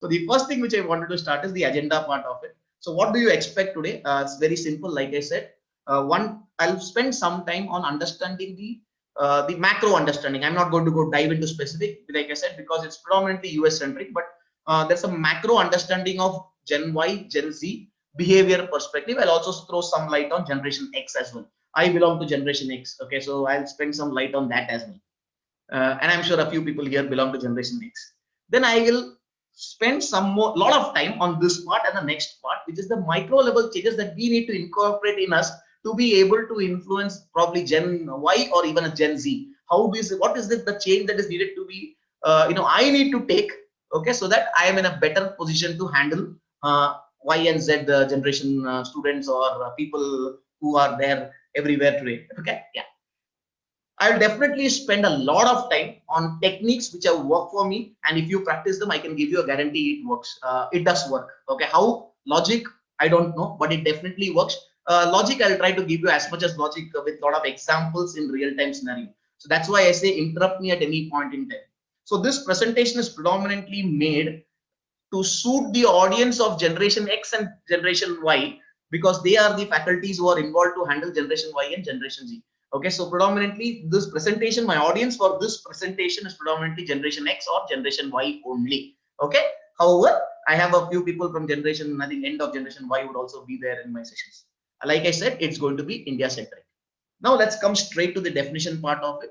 So the first thing which I wanted to start is the agenda part of it. So what do you expect today? It's very simple. Like I said, one, I'll spend some time on understanding the macro understanding. I'm not going to go dive into specific, like I said, because it's predominantly US centric, but there's a macro understanding of Gen Y, Gen Z behavior perspective. I'll also throw some light on Generation X as well. I belong to Generation X. Okay, so I'll spend some light on that as well. And I'm sure a few people here belong to Generation X. Then I will spend some more lot of time on this part and the next part, which is the micro level changes that we need to incorporate in us to be able to influence probably Gen Y or even a Gen Z. What is it, the change that is needed to be I need to take, okay, so that I am in a better position to handle Y and Z generation students or people who are there everywhere today. Okay, yeah. I'll definitely spend a lot of time on techniques which have worked for me, and if you practice them, I can give you a guarantee it works. It does work. Okay, how logic I don't know, but it definitely works. Logic I'll try to give you as much as logic with a lot of examples in real time scenario. So that's why I say interrupt me at any point in time. So this presentation is predominantly made to suit the audience of Generation X and Generation Y, because they are the faculties who are involved to handle Generation Y and Generation Z. Okay, so predominantly this presentation, my audience for this presentation is predominantly Generation X or Generation Y only. Okay, however, I have a few people from Generation, I think end of Generation Y would also be there in my sessions. Like I said, it's going to be India centric. Now let's come straight to the definition part of it.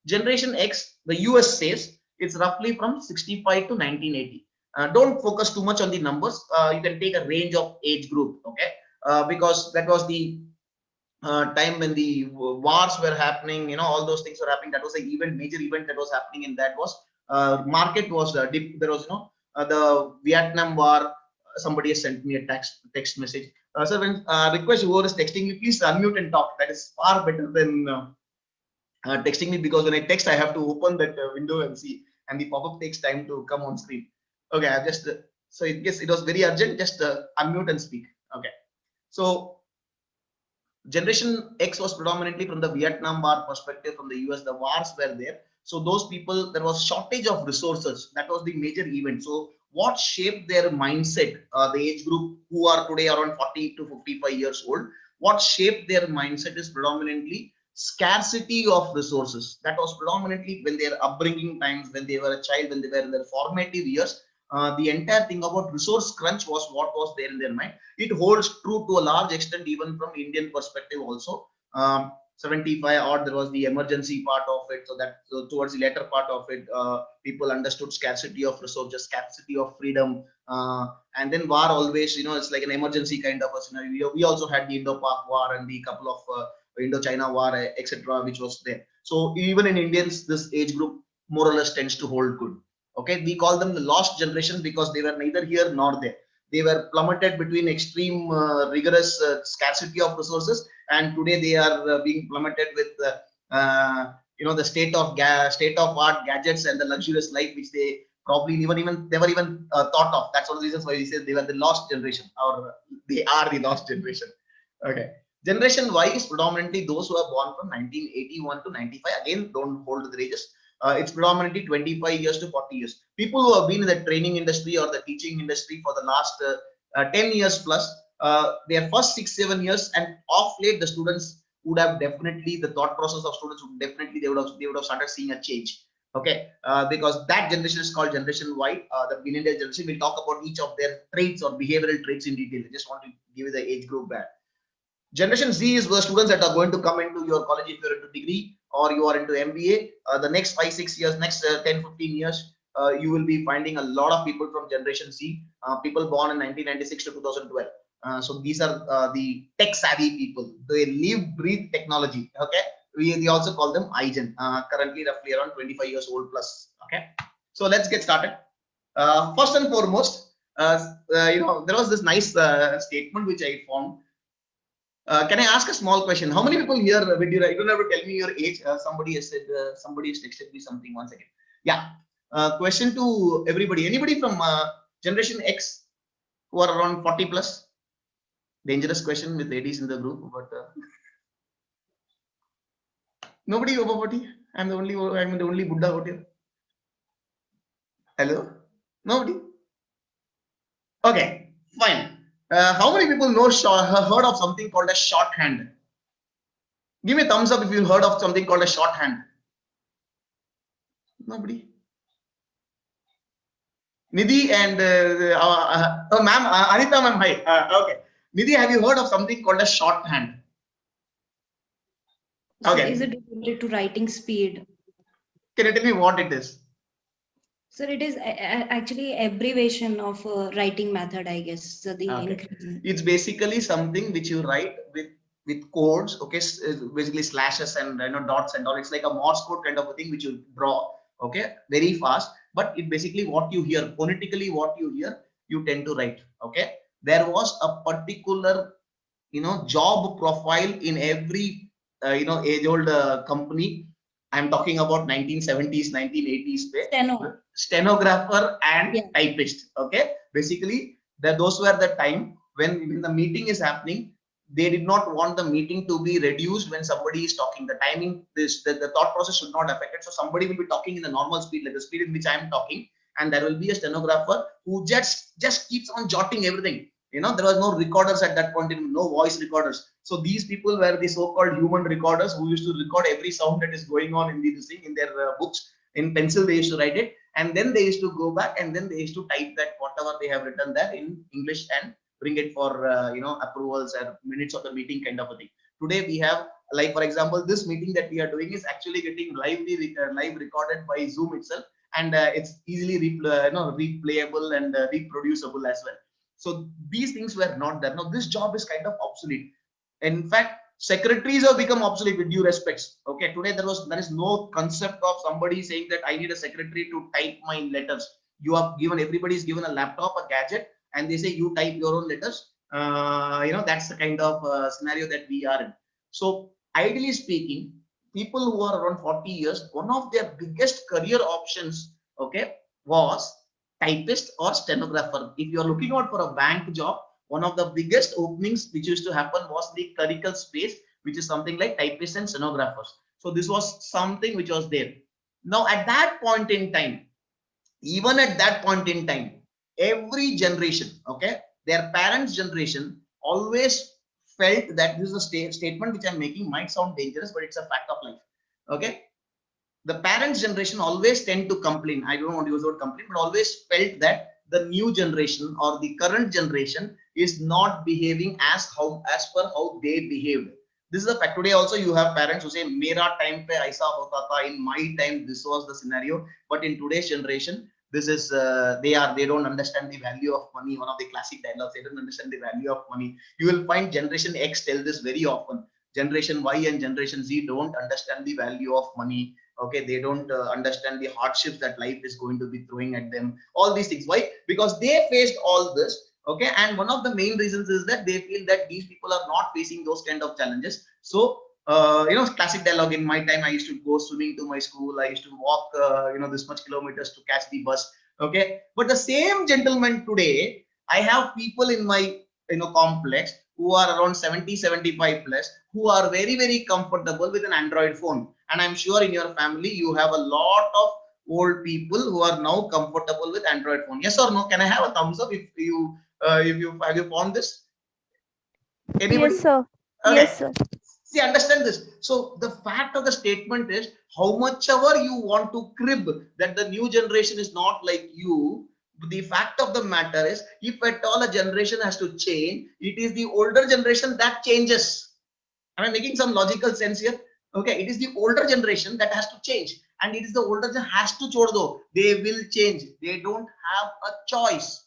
Generation X, the US says it's roughly from 65 to 1980. Don't focus too much on the numbers. You can take a range of age group, okay? Because that was the time when the wars were happening, all those things were happening. That was a major event that was happening, and that was market was dip. There was the Vietnam War. Somebody has sent me a text message. So when request whoever is texting me, please unmute and talk. That is far better than texting me, because when I text, I have to open that window and see, and the pop-up takes time to come on screen. Okay, I just so in case it was very urgent, just unmute and speak. Okay, so Generation X was predominantly from the Vietnam War perspective, from the US. The wars were there, so those people, there was shortage of resources. That was the major event. So what shaped their mindset? The age group who are today around 40 to 55 years old. What shaped their mindset is predominantly scarcity of resources. That was predominantly when their upbringing times, when they were a child, when they were in their formative years. The entire thing about resource crunch was what was there in their mind. It holds true to a large extent even from Indian perspective also. 75 odd, there was the emergency part of it, so towards the later part of it, people understood scarcity of resources, scarcity of freedom, and then war always, it's like an emergency kind of a scenario. We also had the Indo-Pak war and the couple of Indo-China war, etc., which was there. So even in Indians, this age group more or less tends to hold good. Okay, we call them the lost generation because they were neither here nor there. They were plummeted between extreme rigorous scarcity of resources, and today they are being plummeted with the state of art gadgets and the luxurious life which they probably never even thought of. That's one of the reasons why we say they were the lost generation, or they are the lost generation. Okay. Generation Y is predominantly those who are born from 1981 to 95. Again, don't hold the ages. It's predominantly 25 years to 40 years. People who have been in the training industry or the teaching industry for the last 10 years plus, their first 6-7 years, and off late, the students would have definitely, the thought process of students would definitely, they would have started seeing a change. Okay, because that generation is called Generation Y, the millennial generation. We'll talk about each of their traits or behavioral traits in detail. I just want to give you the age group back. Generation Z is the students that are going to come into your college if you're into degree or you are into MBA. The next 5-6 years, next 10-15 years, you will be finding a lot of people from Generation Z, people born in 1996 to 2012. So these are the tech savvy people. They live, breathe technology. Okay, we also call them iGen. Currently, roughly around 25 years old plus. Okay, so let's get started. First and foremost, there was this nice statement which I found. Can I ask a small question? How many people here, you don't have to tell me your age. Somebody has said, somebody has texted me something. 1 second. Yeah. Question to everybody. Anybody from Generation X who are around 40 plus? Dangerous question with ladies in the group, but nobody over 40. I'm the only Buddha out here. Hello? Nobody. Okay, fine. How many people know heard of something called a shorthand? Give me a thumbs up if you heard of something called a shorthand. Nobody. Nidhi and ma'am, Anita ma'am, hi. Okay. Nidhi, have you heard of something called a shorthand? So is Okay. it related to writing speed? Can you tell me what it is? Sir, it is actually abbreviation of writing method, I guess. So the Okay. increasing. It's basically something which you write with codes. Okay, basically slashes and dots and all. It's like a Morse code kind of a thing which you draw. Okay, very fast. But it basically what you hear phonetically, what you hear, you tend to write. Okay, there was a particular job profile in every age old company. I'm talking about 1970s 1980s Steno. stenographer and Yeah. typist. Okay, basically those were the time when the meeting is happening. They did not want the meeting to be reduced when somebody is talking. The timing, the thought process should not affect it. So somebody will be talking in the normal speed, like the speed in which I am talking, and there will be a stenographer who just keeps on jotting everything. There was no recorders at that point in, no voice recorders. So these people were the so-called human recorders who used to record every sound that is going on in this thing in their books. In pencil they used to write it, and then they used to go back and then they used to type that whatever they have written there in English and bring it for approvals or minutes of the meeting kind of a thing. Today we have, like for example, this meeting that we are doing is actually getting live recorded by Zoom itself, and it's easily replayable and reproducible as well. So these things were not there. Now this job is kind of obsolete. In fact, secretaries have become obsolete with due respects. Okay, today there is no concept of somebody saying that I need a secretary to type my letters. You are given, everybody is given a laptop, a gadget, and they say you type your own letters. That's the kind of scenario that we are in. So ideally speaking, people who are around 40 years, one of their biggest career options, okay, was typist or stenographer. If you are looking out for a bank job, one of the biggest openings which used to happen was the clerical space, which is something like typists and stenographers. So this was something which was there. Now at that point in time, even at that point in time, every generation, okay, their parents' generation always felt that this is a statement which I'm making might sound dangerous, but it's a fact of life. Okay, the parents generation always tend to complain, I don't want to use the word complain, but always felt that the new generation or the current generation is not behaving as per how they behaved. This is a fact. Today also you have parents who say mera time pe aisa hota tha, in my time this was the scenario. But in today's generation, this is they don't understand the value of money. One of the classic dialogues, they don't understand the value of money. You will find generation X tell this very often. Generation Y and generation Z don't understand the value of money. Okay, they don't understand the hardships that life is going to be throwing at them. All these things, why? Because they faced all this. Okay, and one of the main reasons is that they feel that these people are not facing those kind of challenges. So classic dialogue, in my time I used to go swimming to my school, I used to walk this much kilometers to catch the bus. Okay, but the same gentleman today, I have people in my complex who are around 70 75 plus, who are very very comfortable with an Android phone. And I'm sure in your family you have a lot of old people who are now comfortable with Android phone. Yes or no? Can I have a thumbs up if you have you found this? Yes, Anybody? sir. Yes, Okay. sir. See, understand this. So the fact of the statement is, how much ever you want to crib that the new generation is not like you, the fact of the matter is, if at all a generation has to change, it is the older generation that changes. Am I making some logical sense here? Okay, it is the older generation that has to change, and it is the older generation has to chodo. They will change. They don't have a choice.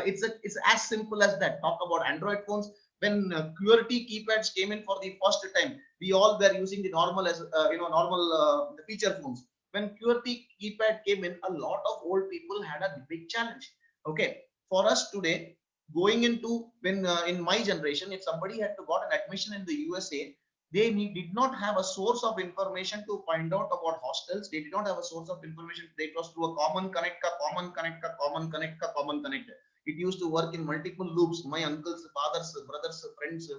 It's as simple as that. Talk about Android phones. When QWERTY keypads came in for the first time, we all were using the normal as normal the feature phones. When QWERTY keypad came in, a lot of old people had a big challenge. Okay, for us today, going into when in my generation, if somebody had to got an admission in the USA, they did not have a source of information to find out about hostels. They did not have a source of information. It was through a common connect, common connect, common connect, common connect. It used to work in multiple loops. My uncle's father's brother's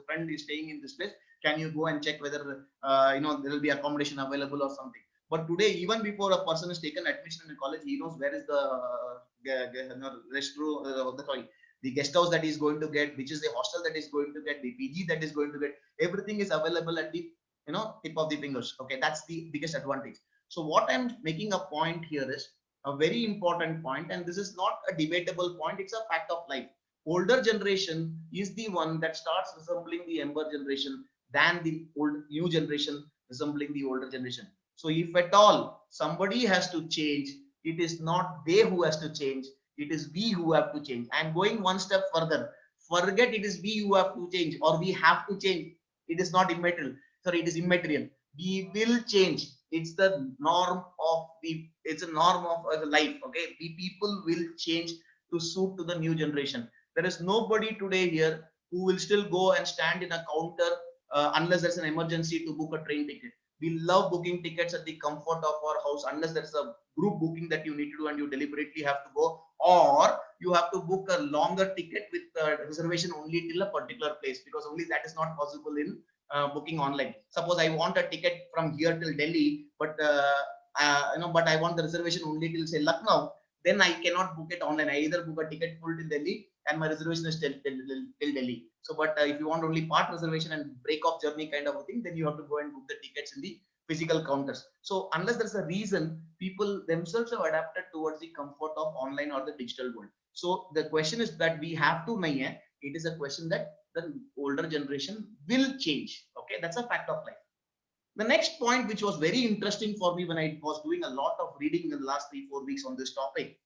friend is staying in this place. Can you go and check whether there will be accommodation available or something? But today, even before a person is taken admission in a college, he knows where is the restroom. Sorry, the guest house that he's going to get, which is the hostel that is going to get, the PG that is going to get, everything is available at the tip of the fingers. Okay, that's the biggest advantage. So what I'm making a point here is a very important point, and this is not a debatable point, it's a fact of life. Older generation is the one that starts resembling the younger generation than the new generation resembling the older generation. So if at all somebody has to change, it is not they who has to change, it is we who have to change. And going one step further, forget it is we who have to change or we have to change. It is not immaterial. Sorry, it is immaterial. We will change. It's the norm of it's a norm of the life. Okay, we people will change to suit to the new generation. There is nobody today here who will still go and stand in a counter unless there's an emergency to book a train ticket. We love booking tickets at the comfort of our house unless there's a group booking that you need to do and you deliberately have to go, or you have to book a longer ticket with reservation only till a particular place, because only that is not possible in booking online. Suppose I want a ticket from here till Delhi, but but I want the reservation only till say Lucknow, then I cannot book it online. I either book a ticket full till Delhi and my reservation is till Delhi. So, but if you want only part reservation and break off journey kind of a thing, then you have to go and book the tickets in the physical counters. So, unless there's a reason, people themselves have adapted towards the comfort of online or the digital world. So, the question is that we have to nahi hai. It is a question that the older generation will change. Okay, that's a fact of life. The next point, which was very interesting for me when I was doing a lot of reading in the last 3-4 weeks on this topic,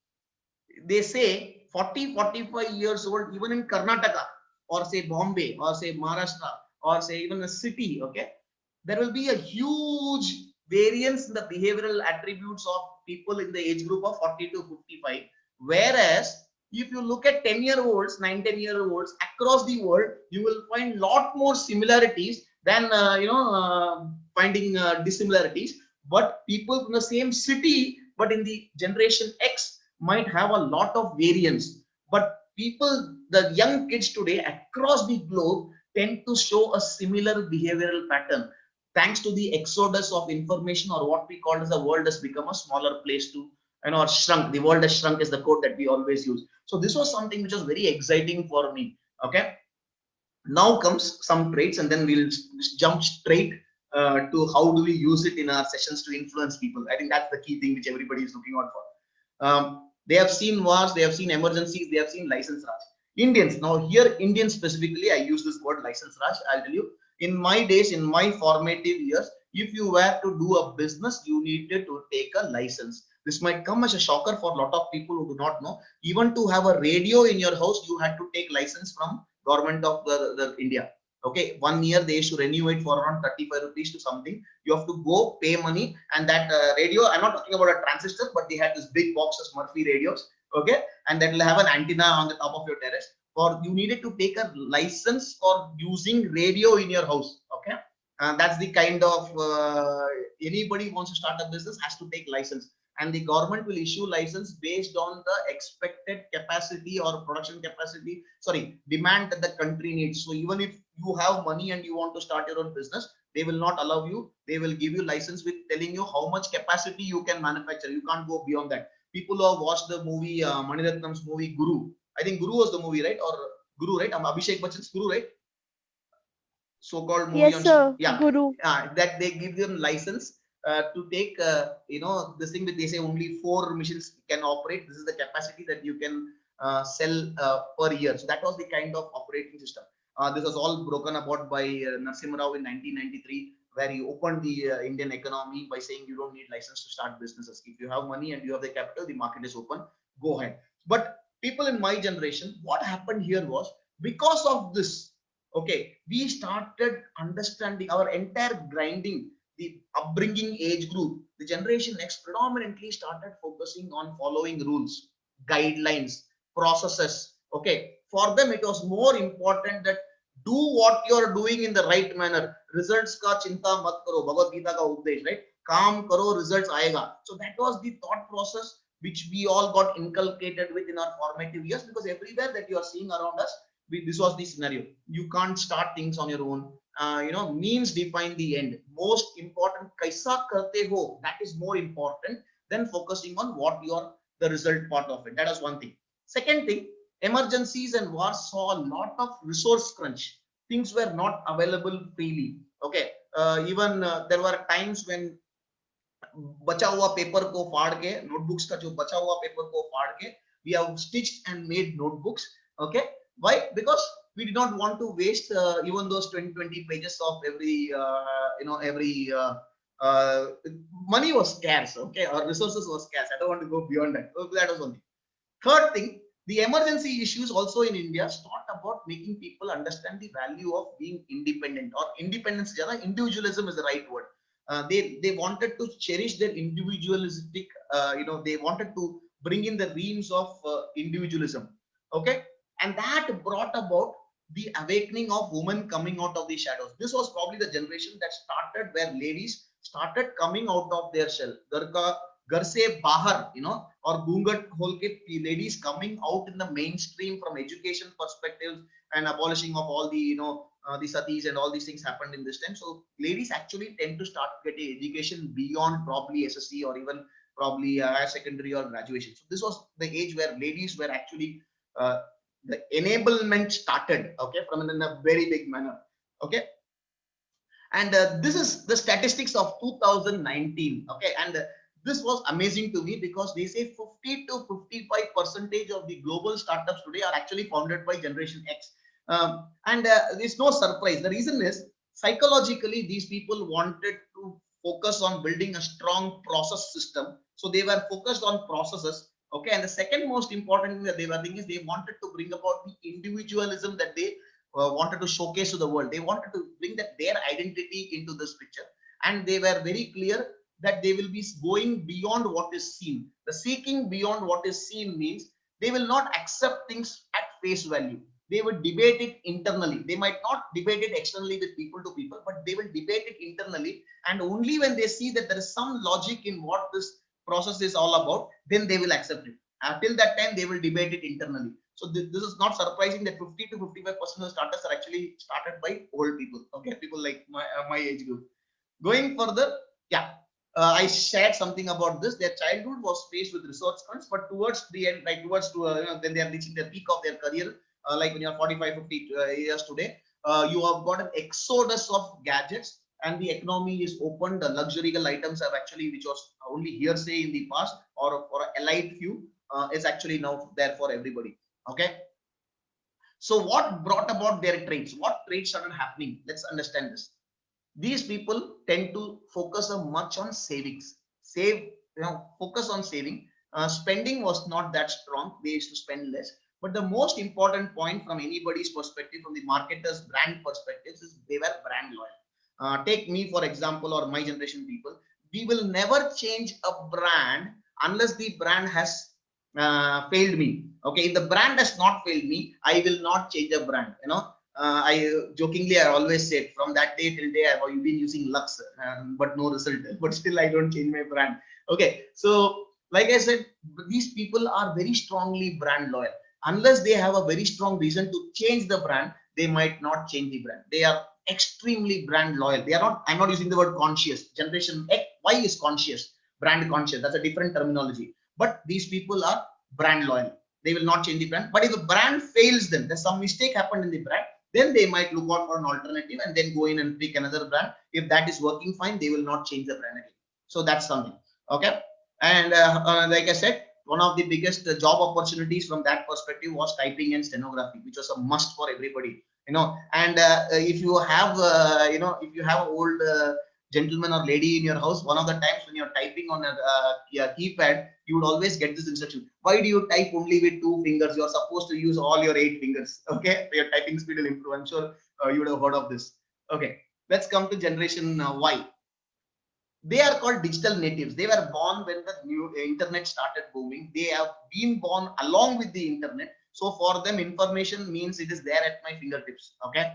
they say 40-45 years old, even in Karnataka or say Bombay or say Maharashtra or say even a city, okay, there will be a huge variance in the behavioral attributes of people in the age group of 40 to 55. Whereas if you look at 10-year-olds, 9-10-year-olds across the world, you will find lot more similarities than finding dissimilarities. But people from the same city, but in the generation X, might have a lot of variance. But people, the young kids today across the globe, tend to show a similar behavioral pattern, thanks to the exodus of information, or what we call as the world has become a smaller place to, or shrunk. The world has shrunk is the quote that we always use. So this was something which was very exciting for me. Okay, now comes some traits, and then we'll jump straight to how do we use it in our sessions to influence people. I think that's the key thing which everybody is looking out for. They have seen wars, they have seen emergencies, they have seen license Raj. Indians, now here Indians specifically, I use this word license Raj. I'll tell you, in my days, in my formative years, if you were to do a business, you needed to take a license. This might come as a shocker for a lot of people who do not know. Even to have a radio in your house, you had to take license from government of the India. Okay, 1 year they used to renew it for around 35 rupees to something. You have to go pay money, and that radio, I'm not talking about a transistor, but they had this big boxes, Murphy radios. Okay, and that will have an antenna on the top of your terrace. Or you needed to take a license for using radio in your house. Okay, that's the kind of anybody wants to start a business has to take license, and the government will issue license based on the expected capacity or production capacity, demand that the country needs. So even if you have money and you want to start your own business, they will not allow you. They will give you license with telling you how much capacity you can manufacture. You can't go beyond that. People who have watched the movie Mani Ratnam's movie Guru, I think Guru was the movie, right? Or Guru, right? Abhishek Bachchan's Guru, right? So-called movie Yes, on, sir. yeah, Guru. that they give them license to take this thing that they say only 4 machines can operate. This is the capacity that you can sell per year. So that was the kind of operating system. This was all broken about by Narasimha Rao in 1993, where he opened the Indian economy by saying you don't need license to start businesses. If you have money and you have the capital, the market is open, go ahead. But people in my generation, what happened here was, because of this, okay, we started understanding our entire grinding, the upbringing age group, the generation X predominantly started focusing on following rules, guidelines, processes. Okay, for them it was more important that do what you are doing in the right manner. Results ka chinta mat karo, Bhagavad Gita ka updesh, right? Kaam karo, results aayega. So that was the thought process which we all got inculcated with in our formative years, because everywhere that you are seeing around us, this was the scenario. You can't start things on your own. Means define the end. Most important, kaisa karte ho, that is more important than focusing on what the result part of it. That is one thing. Second thing, Emergencies and wars saw a lot of resource crunch. Things were not available freely. Okay, even there were times when बचा हुआ paper को फाड़ के, notebooks का जो बचा हुआ paper को फाड़ के, we have stitched and made notebooks. Okay, why? Because we did not want to waste even those 20 pages of every every uh, money was scarce. Okay, or resources was scarce. I don't want to go beyond that. So that was one thing. Third thing, the emergency issues also in India start about making people understand the value of being independent, or independence. Individualism is the right word. They wanted to cherish their individualistic. They wanted to bring in the realms of individualism. Okay, and that brought about the awakening of women coming out of the shadows. This was probably the generation that started where ladies started coming out of their shell. घर से बाहर, or घूंघट खोल के ladies coming out in the mainstream from education perspectives, and abolishing of all the the satis and all these things happened in this time. So ladies actually tend to start getting education beyond probably SSC, or even probably higher secondary or graduation. So this was the age where ladies were actually the enablement started, okay, from in a very big manner. Okay, and this is the statistics of 2019. Okay, and this was amazing to me, because they say 50 to 55% of the global startups today are actually founded by Generation X. And it's no surprise. The reason is, psychologically, these people wanted to focus on building a strong process system. So they were focused on processes. Okay, and the second most important thing that they were thinking is they wanted to bring about the individualism that they wanted to showcase to the world. They wanted to bring that their identity into this picture, and they were very clear that they will be going beyond what is seen. The seeking beyond what is seen means they will not accept things at face value. They will debate it internally. They might not debate it externally with people to people, but they will debate it internally. And only when they see that there is some logic in what this process is all about, then they will accept it. Till that time, they will debate it internally. So this is not surprising that 50 to 55% of startups are actually started by old people. Okay, people like my age group. Going further, yeah, I shared something about this. Their childhood was faced with resource crunch, but towards the end, like towards when they are reaching the peak of their career, like when you're 45, 50 years today, you have got an exodus of gadgets, and the economy is open. The luxurious items have actually, which was only hearsay in the past, or for an elite few, is actually now there for everybody. Okay. So what brought about their trades? What trades started happening? Let's understand this. These people tend to focus much on savings. Focus on saving. Spending was not that strong. They used to spend less. But the most important point from anybody's perspective, from the marketer's brand perspective, is they were brand loyal. Take me for example, or my generation people. We will never change a brand unless the brand has failed me. Okay, if the brand has not failed me, I will not change a brand. I jokingly, I always said, from that day till day, I've been using Lux, but no result. But still, I don't change my brand. Okay, so like I said, these people are very strongly brand loyal. Unless they have a very strong reason to change the brand, they might not change the brand. They are extremely brand loyal. They are not. I'm not using the word conscious. Generation X, Y is conscious, brand conscious. That's a different terminology. But these people are brand loyal. They will not change the brand. But if the brand fails them, there's some mistake happened in the brand, then they might look out for an alternative and then go in and pick another brand. If that is working fine, they will not change the brand again. So that's something. Okay. And like I said, one of the biggest job opportunities from that perspective was typing and stenography, which was a must for everybody. And if you have, if you have an old gentleman or lady in your house, one of the times when you're typing on a keypad, you would always get this instruction. Why do you type only with 2 fingers? You're supposed to use all your 8 fingers. Okay, your typing speed will improve. I'm sure you would have heard of this. Okay, let's come to generation Y. They are called digital natives. They were born when the new internet started booming. They have been born along with the internet. So for them, information means it is there at my fingertips. Okay.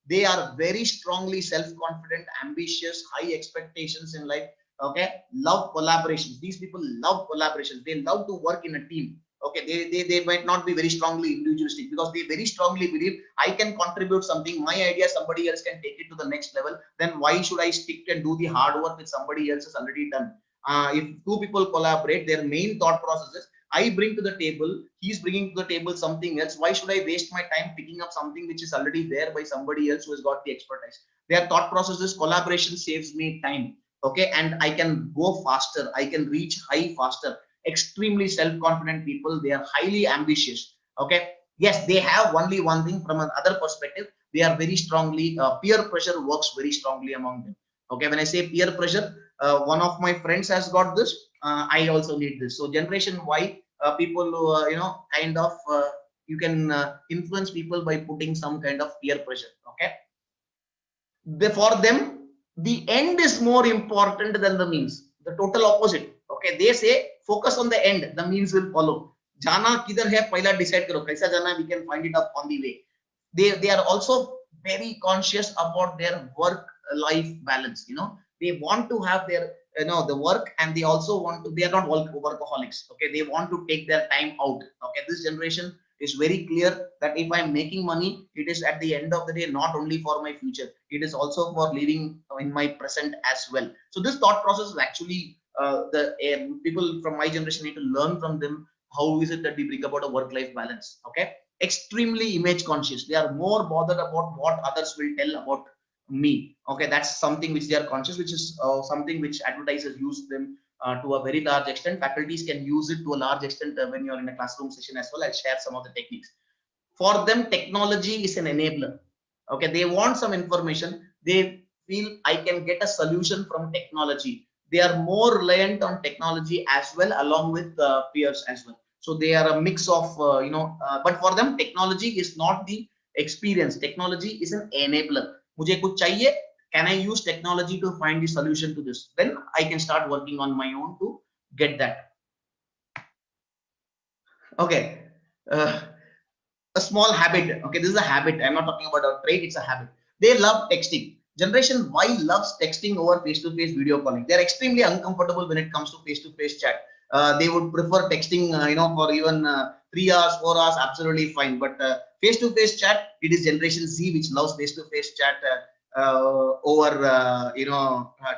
They are very strongly self-confident, ambitious, high expectations in life. Okay. Love collaborations. These people love collaborations. They love to work in a team. Okay, they might not be very strongly individualistic, because they very strongly believe I can contribute something, my idea, somebody else can take it to the next level. Then why should I stick and do the hard work which somebody else has already done? If 2 people collaborate, their main thought process is I bring to the table, he's bringing to the table something else. Why should I waste my time picking up something which is already there by somebody else who has got the expertise? Their thought process is collaboration saves me time. Okay, and I can go faster, I can reach high faster. Extremely self-confident people, they are highly ambitious. Okay, yes, they have only one thing from another perspective. They are very strongly peer pressure works very strongly among them. Okay, when I say peer pressure, one of my friends has got this, I also need this. So generation Y, people who kind of you can influence people by putting some kind of peer pressure. Okay, for them the end is more important than the means, the total opposite. Okay, they say focus on the end, the means will follow. Jana kidhar hai pehla decide karo, kaisa jana, we can find it up on the way. They are also very conscious about their work life balance. They want to have their the work, and they also want to, they are not workaholics. Okay, they want to take their time out. Okay, this generation is very clear that if I'm making money, it is at the end of the day not only for my future, it is also for living in my present as well. So this thought process is actually the people from my generation need to learn from them. How is it that we bring about a work life balance? Okay, extremely image conscious, they are more bothered about what others will tell about me. Okay, that's something which they are conscious, which is something which advertisers use them to a very large extent. Faculties can use it to a large extent when you're in a classroom session as well. I'll share some of the techniques. For them, technology is an enabler. Okay, they want some information, they feel I can get a solution from technology. They are more reliant on technology as well, along with peers as well. So they are a mix of but for them technology is not the experience, technology is an enabler. Mujhe kuch chahiye, can I use technology to find the solution to this? Then I can start working on my own to get that. Okay, uh, a small habit. Okay, this is a habit, I'm not talking about a trait, it's a habit. They love texting. Generation Y loves texting over face-to-face video calling. They're extremely uncomfortable when it comes to face-to-face chat. They would prefer texting for even 3 hours, 4 hours, absolutely fine. But face-to-face chat, it is generation Z which loves face-to-face chat over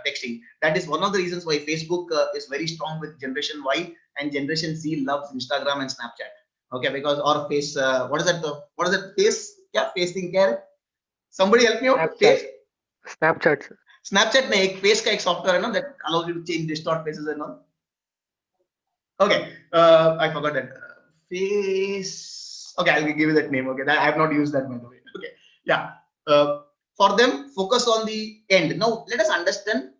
texting. That is one of the reasons why Facebook is very strong with generation Y, and generation Z loves Instagram and Snapchat. Okay, because our face, what is that? What is that face? Yeah, face thing क्या है? Somebody help me out. Snapchat. Face. Snapchat. Snapchat में एक face का एक software है ना that allows you to change distort faces and all. Okay, I forgot that. Face. Okay, I'll give you that name. Okay, I have not used that by the way. Okay, yeah. For them, focus on the end. Now let us understand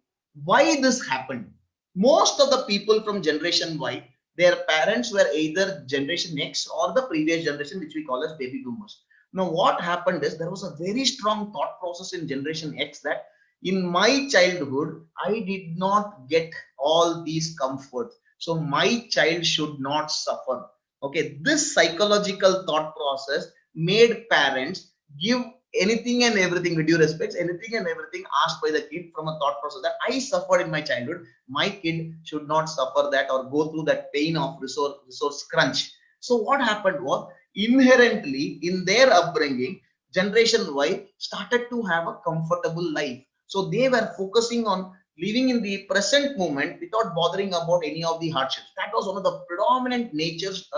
why this happened. Most of the people from generation Y, their parents were either generation X or the previous generation, which we call as baby boomers. Now what happened is there was a very strong thought process in generation X that in my childhood I did not get all these comforts, so my child should not suffer. Okay, this psychological thought process made parents give anything and everything, with due respect, anything and everything asked by the kid from a thought process that I suffered in my childhood, my kid should not suffer that or go through that pain of resource crunch. So what happened was, inherently in their upbringing, generation Y started to have a comfortable life. So they were focusing on living in the present moment without bothering about any of the hardships. That was one of the predominant nature's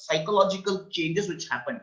psychological changes which happened.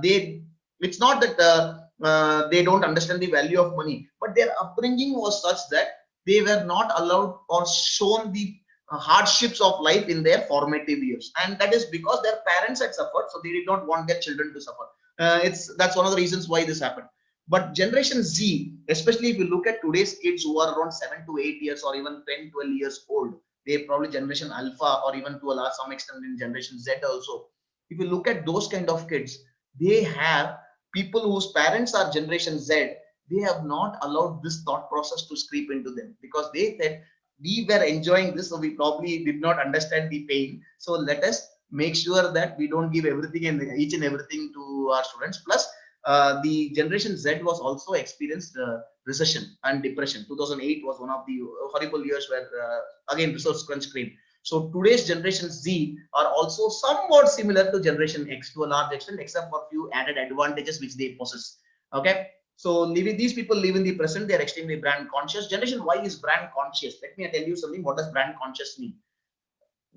It's not that they don't understand the value of money, but their upbringing was such that they were not allowed or shown the hardships of life in their formative years, and that is because their parents had suffered, so they did not want their children to suffer. That's one of the reasons why this happened. But generation Z, especially if you look at today's kids who are around 7 to 8 years or even 10, 12 years old, they probably generation Alpha or even to a large some extent in generation Z also. If you look at those kind of kids, they have people whose parents are generation Z, they have not allowed this thought process to creep into them because they said we were enjoying this, so we probably did not understand the pain. So let us make sure that we don't give everything and each and everything to our students. Plus, the generation Z was also experienced recession and depression. 2008 was one of the horrible years where again resource crunch came. So today's generation Z are also somewhat similar to generation X to a large extent, except for a few added advantages which they possess. Okay, so these people live in the present. They are extremely brand conscious. Generation Y is brand conscious. Let me tell you something. What does brand conscious mean?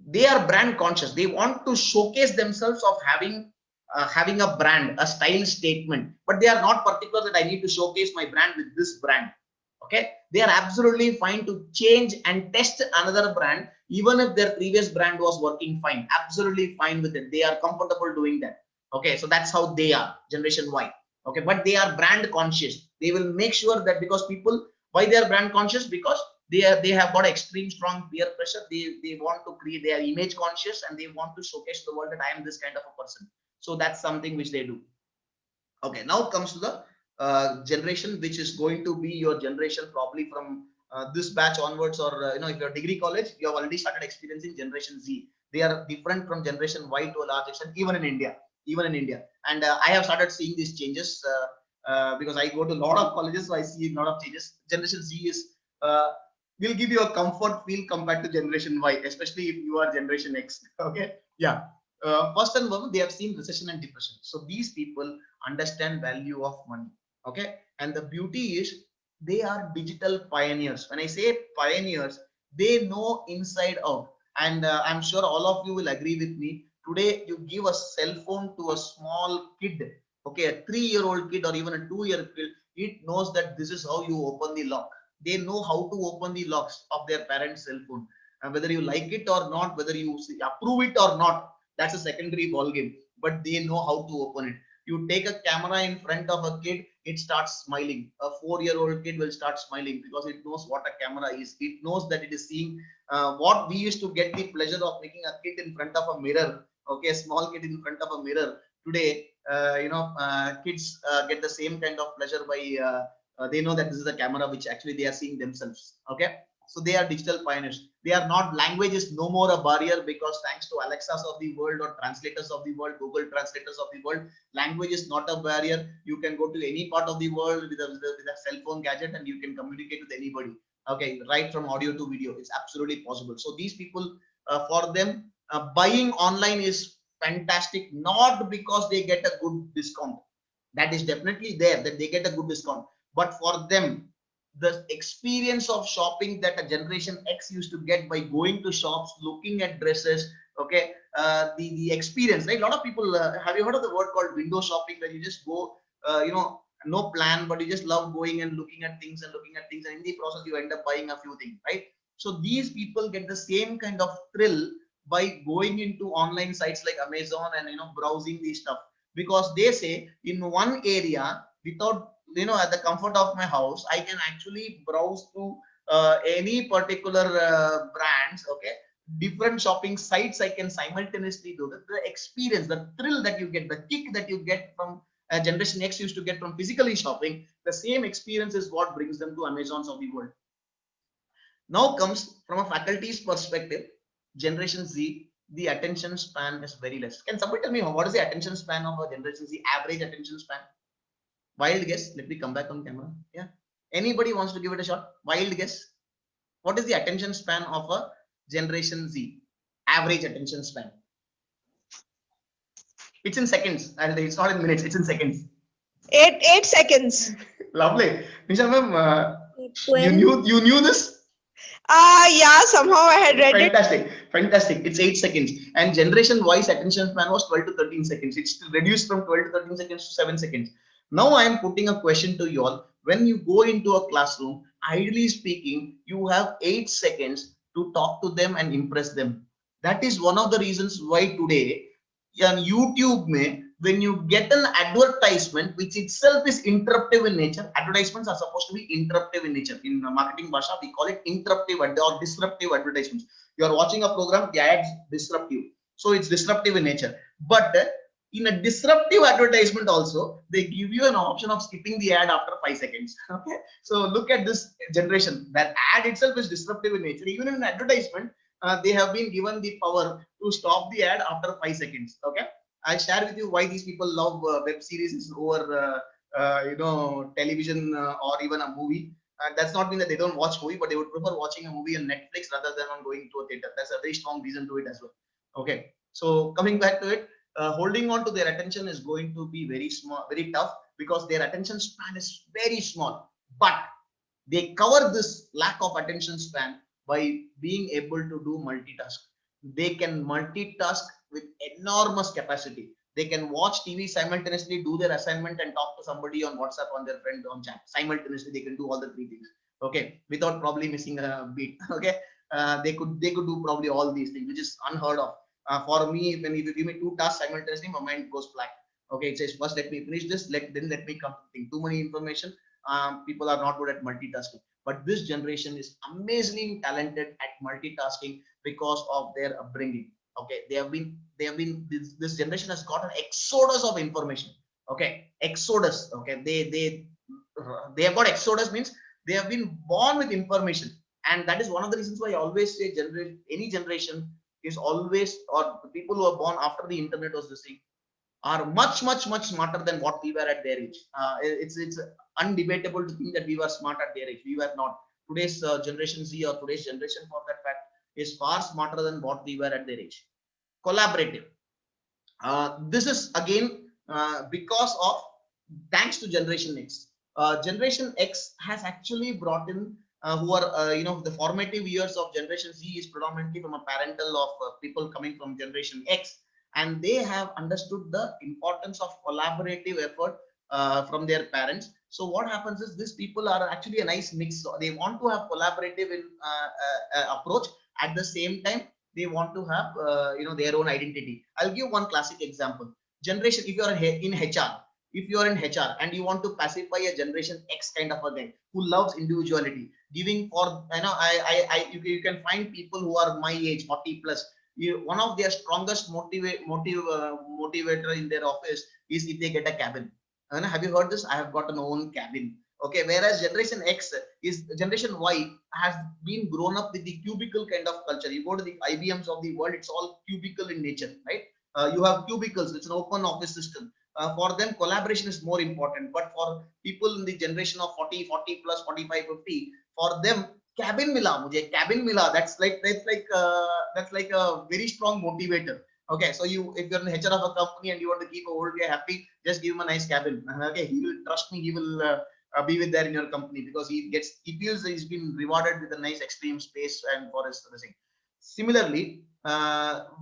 they are brand conscious. They want to showcase themselves of having a brand, a style statement, but they are not particular that I need to showcase my brand with this brand. Okay, they are absolutely fine to change and test another brand, even if their previous brand was working fine. Absolutely fine with it. They are comfortable doing that. Okay, so that's how they are, Generation Y. Okay, but they are brand conscious. They will make sure that, because people, why they are brand conscious? Because they have got extreme strong peer pressure. They want to create, they are image conscious, and they want to showcase to the world that I am this kind of a person. So that's something which they do. Okay, now comes to the generation which is going to be your generation probably from this batch onwards, or if you're degree college, you have already started experiencing Generation Z. They are different from Generation Y to a large extent, even in India. And I have started seeing these changes because I go to a lot of colleges, so I see a lot of changes. Generation Z is uh, will give you a comfort feel compared to Generation Y, especially if you are Generation X. Okay, yeah. First and foremost, they have seen recession and depression, so these people understand value of money. Okay, and the beauty is they are digital pioneers. When I say pioneers, they know inside out. And I'm sure all of you will agree with me. Today you give a cell phone to a small kid, okay, a 3-year-old kid or even a 2-year kid, it knows that this is how you open the lock. They know how to open the locks of their parents' cell phone, and whether you like it or not, whether you approve it or not, that's a secondary ball game, but they know how to open it. You take a camera in front of a kid, it starts smiling. A 4-year-old kid will start smiling because it knows what a camera is. It knows that it is seeing what we used to get the pleasure of making a kid in front of a mirror. Okay, a small kid in front of a mirror. Today, kids get the same kind of pleasure by they know that this is a camera which actually they are seeing themselves. Okay, so they are digital pioneers. They are not, language is no more a barrier, because thanks to Alexas of the world or translators of the world, Google translators of the world, language is not a barrier. You can go to any part of the world with a cell phone gadget and you can communicate with anybody. Okay, right from audio to video, it's absolutely possible. So these people, for them, buying online is fantastic, not because they get a good discount. That is definitely there, that they get a good discount, but for them, the experience of shopping that a Generation X used to get by going to shops, looking at dresses, okay, the experience, right? A lot of people, have you heard of the word called window shopping, where you just go, no plan, but you just love going and looking at things and looking at things, and in the process you end up buying a few things, right? So these people get the same kind of thrill by going into online sites like Amazon and browsing these stuff, because they say in one area, without at the comfort of my house, I can actually browse to any particular brands, okay, different shopping sites. I can simultaneously do that. The experience, the thrill that you get, the kick that you get from Generation X used to get from physically shopping, the same experience is what brings them to Amazons of the world. Now comes from a faculty's perspective, Generation Z, the attention span is very less. Can somebody tell me what is the attention span of a Generation Z, average attention span? Wild guess. Let me come back on camera. Yeah. Anybody wants to give it a shot? Wild guess. What is the attention span of a Generation Z? Average attention span. It's in seconds. It's not in minutes. It's in seconds. 8 seconds. Lovely. Nisha ma'am, you 12. knew this? Yeah, somehow I had read it. Fantastic. It's 8 seconds. And Generation Y's attention span was 12 to 13 seconds. It's reduced from 12 to 13 seconds to 7 seconds. Now I am putting a question to you all. When you go into a classroom, ideally speaking, you have 8 seconds to talk to them and impress them. That is one of the reasons why today on YouTube, when you get an advertisement which itself is interruptive in nature, advertisements are supposed to be interruptive in nature. In marketing bhasha, we call it interruptive or disruptive advertisements. You are watching a program, the ads disrupt you, so it's disruptive in nature. But in a disruptive advertisement also, they give you an option of skipping the ad after 5 seconds. Okay, so look at this generation. That ad itself is disruptive in nature. Even in an advertisement, they have been given the power to stop the ad after 5 seconds. Okay, I'll share with you why these people love web series over television or even a movie. And that's not mean that they don't watch movie, but they would prefer watching a movie on Netflix rather than on going to a theater. That's a very strong reason to it as well. Okay, so coming back to it, holding on to their attention is going to be very small, very tough, because their attention span is very small. But they cover this lack of attention span by being able to do multitask. They can multitask with enormous capacity. They can watch TV simultaneously, do their assignment, and talk to somebody on WhatsApp, on their friend, on chat. Simultaneously, they can do all the three things. Okay, without probably missing a beat. Okay, they could do probably all these things, which is unheard of. For me, when you give me two tasks simultaneously, my mind goes blank. Okay, it says first let me finish this, then let me come to think. Too many information. People are not good at multitasking. But this generation is amazingly talented at multitasking because of their upbringing. Okay, this generation has got an exodus of information. Okay, exodus. Okay, they have got exodus, means they have been born with information, and that is one of the reasons why I always say any generation is always, or the people who are born after the internet was the same, are much smarter than what we were at their age. It's undebatable to think that we were smart at their age. We were not. Today's generation Z, or today's generation for that fact, is far smarter than what we were at their age. Collaborative. This is again because of, thanks to Generation X. Generation X has actually brought in who are the formative years of Generation Z is predominantly from a parental of people coming from Generation X, and they have understood the importance of collaborative effort from their parents. So what happens is these people are actually a nice mix. So they want to have collaborative in approach. At the same time, they want to have their own identity. I'll give one classic example. Generation, if you are in HR, if you are in HR and you want to pacify a Generation X kind of a guy who loves individuality, giving for you can find people who are my age, 40 plus. One of their strongest motivator in their office is if they get a cabin. Have you heard this? I have got an own cabin. Okay, whereas Generation X is Generation Y has been grown up with the cubicle kind of culture. You go to the IBMs of the world, it's all cubicle in nature, right? You have cubicles, it's an open office system. For them, collaboration is more important. But for people in the generation of 40 plus, 45, 50, for them, cabin mila, mujhe cabin mila. That's like a very strong motivator. Okay, so if you're an HR of a company and you want to keep a old guy happy, just give him a nice cabin. Okay, he will trust me. He will be with there in your company because he feels he's been rewarded with a nice extreme space and for his thing. Similarly,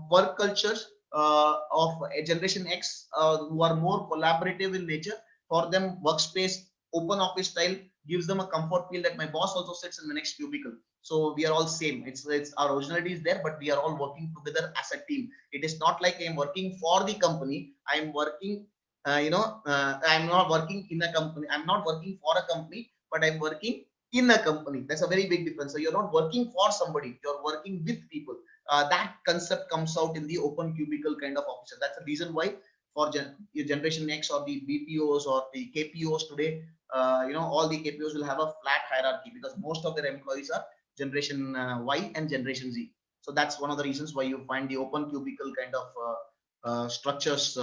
work cultures of a Generation X who are more collaborative in nature. For them, workspace, open office style gives them a comfort feel that my boss also sits in the next cubicle. So we are all same. It's our originality is there, but we are all working together as a team. It is not like I'm working for the company. I'm working, I'm not working in a company. I'm not working for a company, but I'm working in a company. That's a very big difference. So you're not working for somebody. You're working with people. That concept comes out in the open cubicle kind of officer. That's the reason why for Generation X or the BPOs or the KPOs today, all the KPOs will have a flat hierarchy because most of their employees are Generation Y and Generation Z. So that's one of the reasons why you find the open cubicle kind of structures,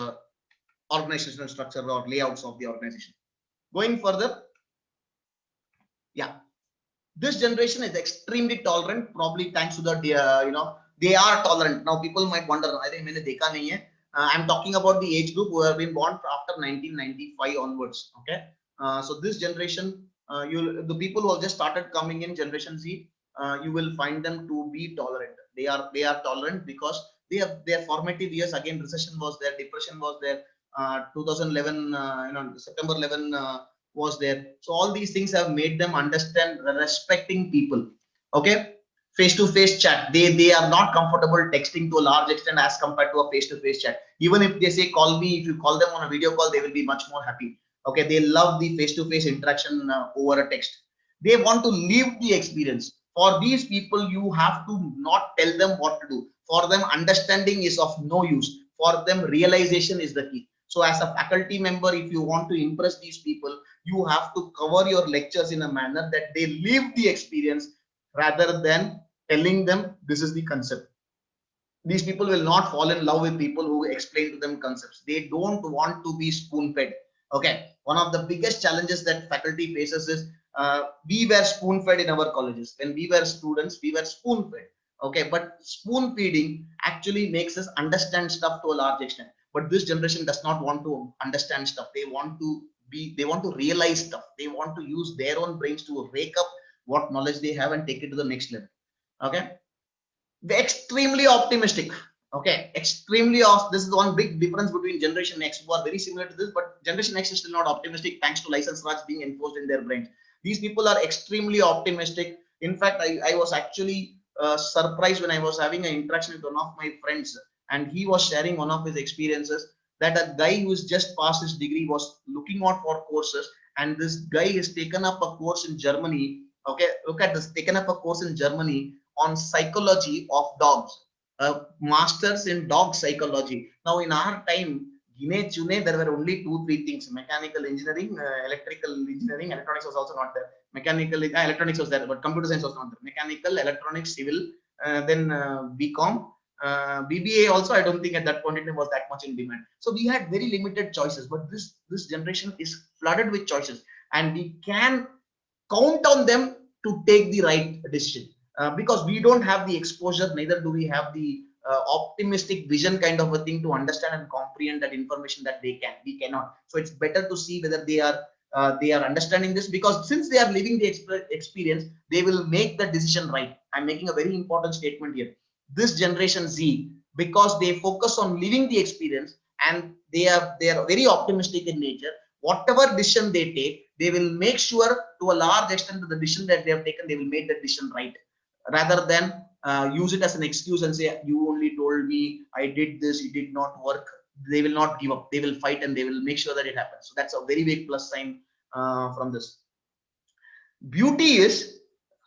organizational structure or layouts of the organization. Going further, yeah, this generation is extremely tolerant, probably thanks to the they are tolerant. Now people might wonder, I think मैंने देखा नहीं है. I'm talking about the age group who have been born after 1995 onwards. Okay, so this generation, the people who have just started coming in, Generation Z, you will find them to be tolerant. They are tolerant because they have their formative years. Again, recession was there, depression was there. 2011, September 11 was there. So all these things have made them understand respecting people. Okay, face-to-face chat. They are not comfortable texting to a large extent as compared to a face-to-face chat. Even if they say call me, if you call them on a video call, they will be much more happy. Okay, they love the face-to-face interaction over a text. They want to live the experience. For these people, you have to not tell them what to do. For them, understanding is of no use. For them, realization is the key. So as a faculty member, if you want to impress these people, you have to cover your lectures in a manner that they live the experience rather than telling them this is the concept. These people will not fall in love with people who explain to them concepts. They don't want to be spoon-fed. Okay, one of the biggest challenges that faculty faces is we were spoon-fed in our colleges. When we were students, we were spoon-fed. Okay, but spoon feeding actually makes us understand stuff to a large extent. But this generation does not want to understand stuff. They want to realize stuff. They want to use their own brains to rake up what knowledge they have and take it to the next level. Okay, They're extremely optimistic. Okay, extremely. This is the one big difference between Generation X, who are very similar to this, but Generation X is still not optimistic thanks to license rights being enforced in their brains. These people are extremely optimistic. In fact, I was actually surprised when I was having an interaction with one of my friends, and he was sharing one of his experiences that a guy who's just passed his degree was looking out for courses, and this guy has taken up a course in Germany. Okay, look at this, taken up a course in Germany on psychology of dogs, masters in dog psychology. Now, in our time, Gine Chune, there were only 2-3 things: mechanical engineering, electrical engineering, electronics was also not there. Mechanical, electronics was there, but computer science was not there. Mechanical, electronics, civil, then BCom. BBA also, I don't think at that point in time was that much in demand. So we had very limited choices, but this generation is flooded with choices, and we can count on them to take the right decision. Because we don't have the exposure, neither do we have the optimistic vision kind of a thing to understand and comprehend that information that we cannot. So it's better to see whether they are understanding this, because since they are living the experience, they will make the decision right. I'm making a very important statement here. This Generation Z, because they focus on living the experience, and they are very optimistic in nature, whatever decision they take, they will make sure to a large extent that the decision that they have taken, they will make the decision right, rather than use it as an excuse and say, you only told me, I did this, it did not work. They will not give up. They will fight, and they will make sure that it happens. So that's a very big plus sign from this. Beauty is,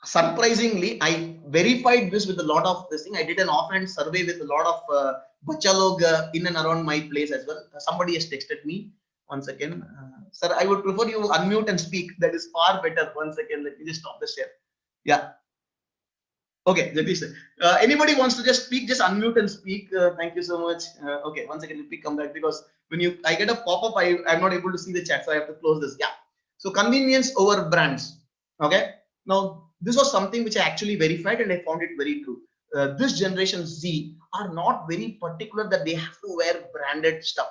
surprisingly, I verified this with a lot of this thing. I did an offhand survey with a lot of bacha log in and around my place as well. Somebody has texted me. One second. Sir, I would prefer you unmute and speak. That is far better. One second. Let me just stop the share. Yeah. Okay, Jagdish. Anybody wants to just speak, just unmute and speak. Thank you so much. Okay, one second, let me come back, because when I get a pop-up, I'm not able to see the chat, so I have to close this. Yeah. So convenience over brands. Okay. Now, this was something which I actually verified, and I found it very true. This Generation Z are not very particular that they have to wear branded stuff.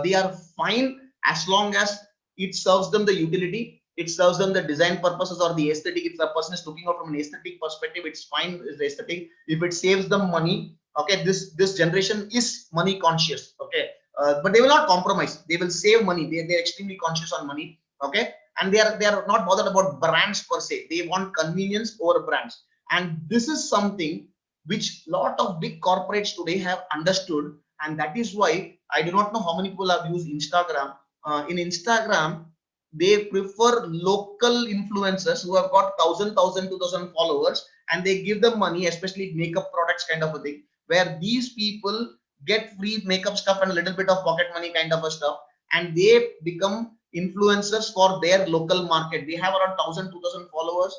They are fine as long as it serves them the utility, it serves them the design purposes or the aesthetic. If a person is looking out from an aesthetic perspective, it's fine, it's aesthetic. If it saves them money, okay, this generation is money conscious, okay, but they will not compromise. They will save money. They're extremely conscious on money, okay, and they are not bothered about brands per se. They want convenience over brands, and this is something which lot of big corporates today have understood, and that is why I do not know how many people have used Instagram. In Instagram, they prefer local influencers who have got 1,000, 2,000 followers, and they give them money, especially makeup products kind of a thing, where these people get free makeup stuff and a little bit of pocket money kind of a stuff, and they become influencers for their local market. They have around 1,000, 2,000 followers.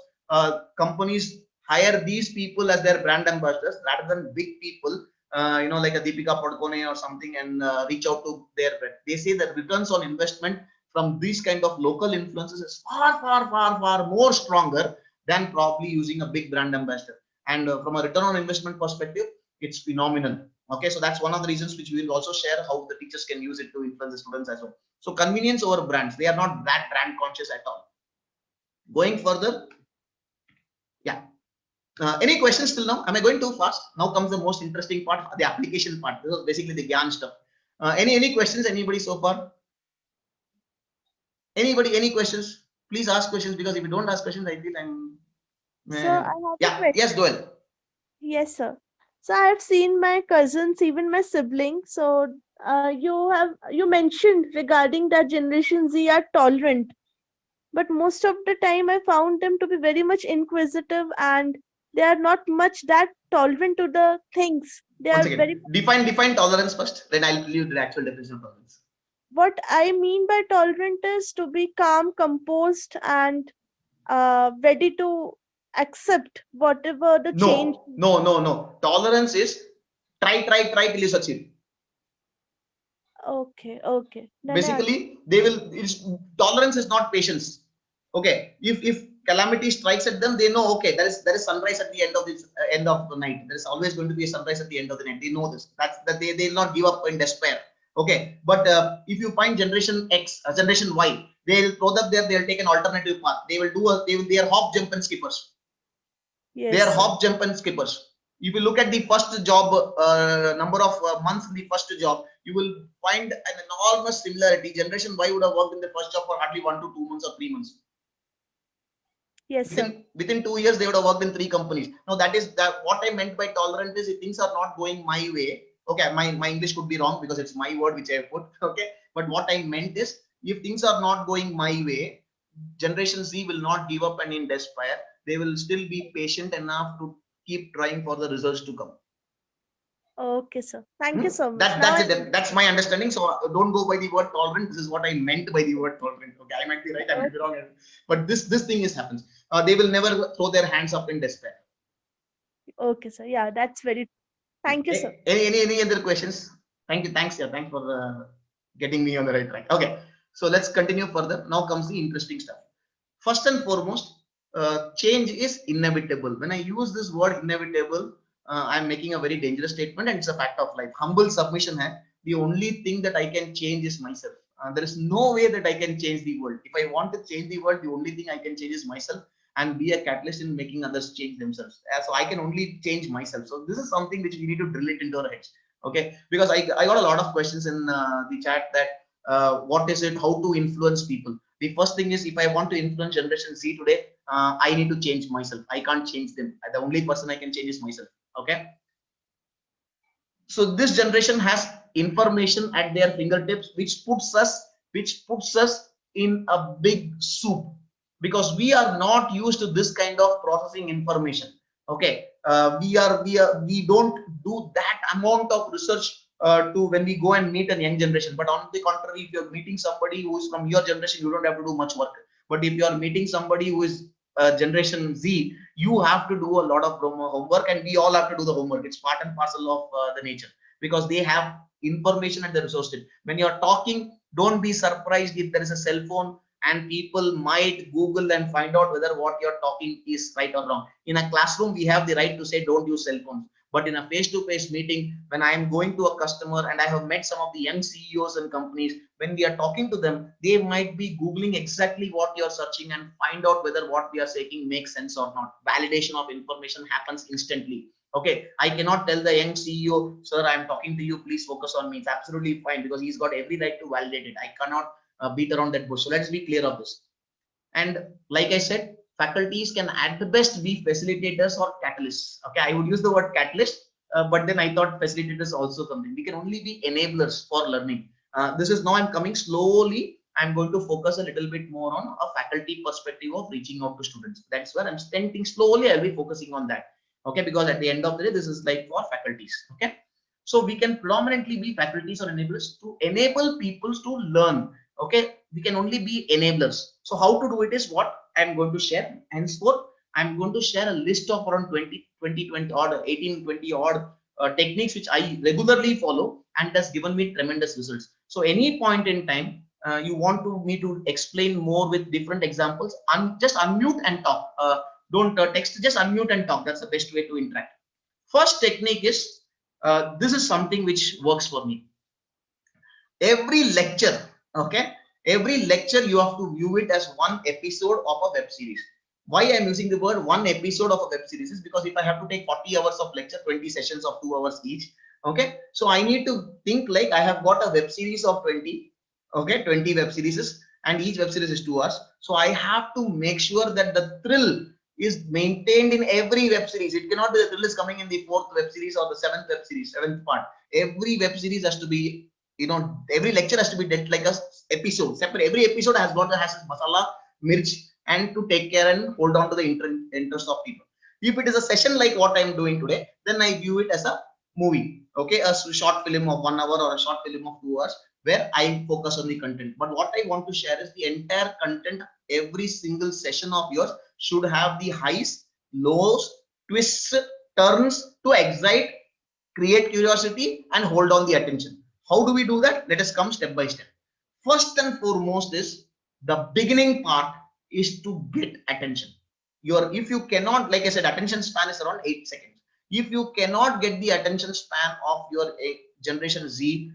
Companies hire these people as their brand ambassadors rather than big people, like a Deepika Padukone or something, and reach out to their brand. They say that returns on investment from these kind of local influences is far more stronger than probably using a big brand ambassador. And from a return on investment perspective, it's phenomenal. Okay, so that's one of the reasons which we will also share how the teachers can use it to influence the students as well. So convenience over brands, they are not that brand conscious at all. Going further, yeah. Any questions till now? Am I going too fast? Now comes the most interesting part, the application part. This is basically the Gyan stuff. Any questions? Anybody so far? Anybody? Any questions? Please ask questions, because if you don't ask questions, I feel I'm. Sir, I have a question. Yes, go ahead. Yes, sir. So I have seen my cousins, even my siblings. So you mentioned regarding that Generation Z are tolerant, but most of the time I found them to be very much inquisitive, and they are not much that tolerant to the things. They Once are again, very. define tolerance first, then I'll tell you the actual definition of tolerance. What I mean by tolerant is to be calm, composed, and ready to accept whatever the change. No. Tolerance is try till you succeed. Okay. Then Basically, they will. Tolerance is not patience. Okay, if calamity strikes at them, they know, okay, there is sunrise at the end of the night. There is always going to be a sunrise at the end of the night. They know this. That they will not give up in despair. Okay, but if you find Generation X, Generation Y, they'll throw up there. They'll take an alternative path. They are hop, jump, and skippers. Yes, They are sir. hop, jump, and skippers. If you look at the first job, number of months in the first job, you will find an enormous similarity. Generation Y would have worked in the first job for hardly 1 to 2 months or 3 months. Yes, sir. Within 2 years, they would have worked in 3 companies. Now, that is that. What I meant by tolerant is if things are not going my way. Okay, my English could be wrong because it's my word which I put. Okay, but what I meant is if things are not going my way, Generation Z will not give up and in despair. They will still be patient enough to keep trying for the results to come. Okay, sir. Thank you so much. That's my understanding. So don't go by the word tolerant. This is what I meant by the word tolerant. Okay, I might be right, I might be wrong, but this thing is happens. They will never throw their hands up in despair. Okay, sir. Yeah, that's very. Thank you, sir. Any other questions? Thank you. Thanks. Yeah, thanks for getting me on the right track. Okay, so let's continue further. Now comes the interesting stuff. First and foremost, change is inevitable. When I use this word inevitable, I'm making a very dangerous statement, and it's a fact of life. Humble submission hai. The only thing that I can change is myself. There is no way that I can change the world. If I want to change the world, the only thing I can change is myself and be a catalyst in making others change themselves. So I can only change myself. So this is something which we need to drill it into our heads. Okay, because I got a lot of questions in the chat that what is it, how to influence people. The first thing is, if I want to influence Generation Z today, I need to change myself. I can't change them. The only person I can change is myself. Okay. So this generation has information at their fingertips, which puts us in a big soup, because we are not used to this kind of processing information. Okay. We don't do that amount of research to when we go and meet a young generation. But on the contrary, if you're meeting somebody who is from your generation, you don't have to do much work. But if you are meeting somebody who is Generation Z, you have to do a lot of homework, and we all have to do the homework. It's part and parcel of the nature, because they have information at the resource tip. When you're talking, don't be surprised if there is a cell phone and people might Google and find out whether what you're talking is right or wrong. In a classroom, we have the right to say don't use cell phones. But in a face-to-face meeting, when I am going to a customer, and I have met some of the young CEOs and companies, when we are talking to them, they might be Googling exactly what you're searching and find out whether what we are saying makes sense or not. Validation of information happens instantly. Okay, I cannot tell the young CEO, sir, I'm talking to you, please focus on me. It's absolutely fine, because he's got every right to validate it. I cannot beat around that bush. So let's be clear of this. And like I said, faculties can at the best be facilitators or catalysts. Okay, I would use the word catalyst, but then I thought facilitators also something. We can only be enablers for learning. This is now I'm coming slowly. I'm going to focus a little bit more on a faculty perspective of reaching out to students. That's where I'm thinking slowly. I'll be focusing on that. Okay, because at the end of the day, this is like for faculties. Okay, so we can predominantly be faculties or enablers to enable people to learn. Okay, we can only be enablers. So how to do it is what I'm going to share. Henceforth, I'm going to share a list of around 20 odd, 18, 20 odd techniques which I regularly follow, and has given me tremendous results. So any point in time, you want me to explain more with different examples, just unmute and talk. Don't text, just unmute and talk. That's the best way to interact. First technique is, this is something which works for me. Every lecture, okay, every lecture you have to view it as one episode of a web series. Why I'm using the word one episode of a web series is because if I have to take 40 hours of lecture, 20 sessions of 2 hours each, okay, so I need to think like I have got a web series of 20, okay, 20 web series, and each web series is 2 hours. So I have to make sure that the thrill is maintained in every web series. It cannot be the thrill is coming in the 4th web series or the 7th web series, 7th part. Every web series has to be, every lecture has to be like a episode separate. Every episode has its masala, mirch, and to take care and hold on to the interest of people. If it is a session like what I'm doing today, then I view it as a movie, okay, a short film of 1 hour or a short film of 2 hours, where I focus on the content. But what I want to share is the entire content. Every single session of yours should have the highs, lows, twists, turns to excite, create curiosity, and hold on the attention. How do we do that? Let us come step by step. First and foremost is the beginning part is to get attention. If you cannot, like I said, attention span is around 8 seconds. If you cannot get the attention span of your Generation Z,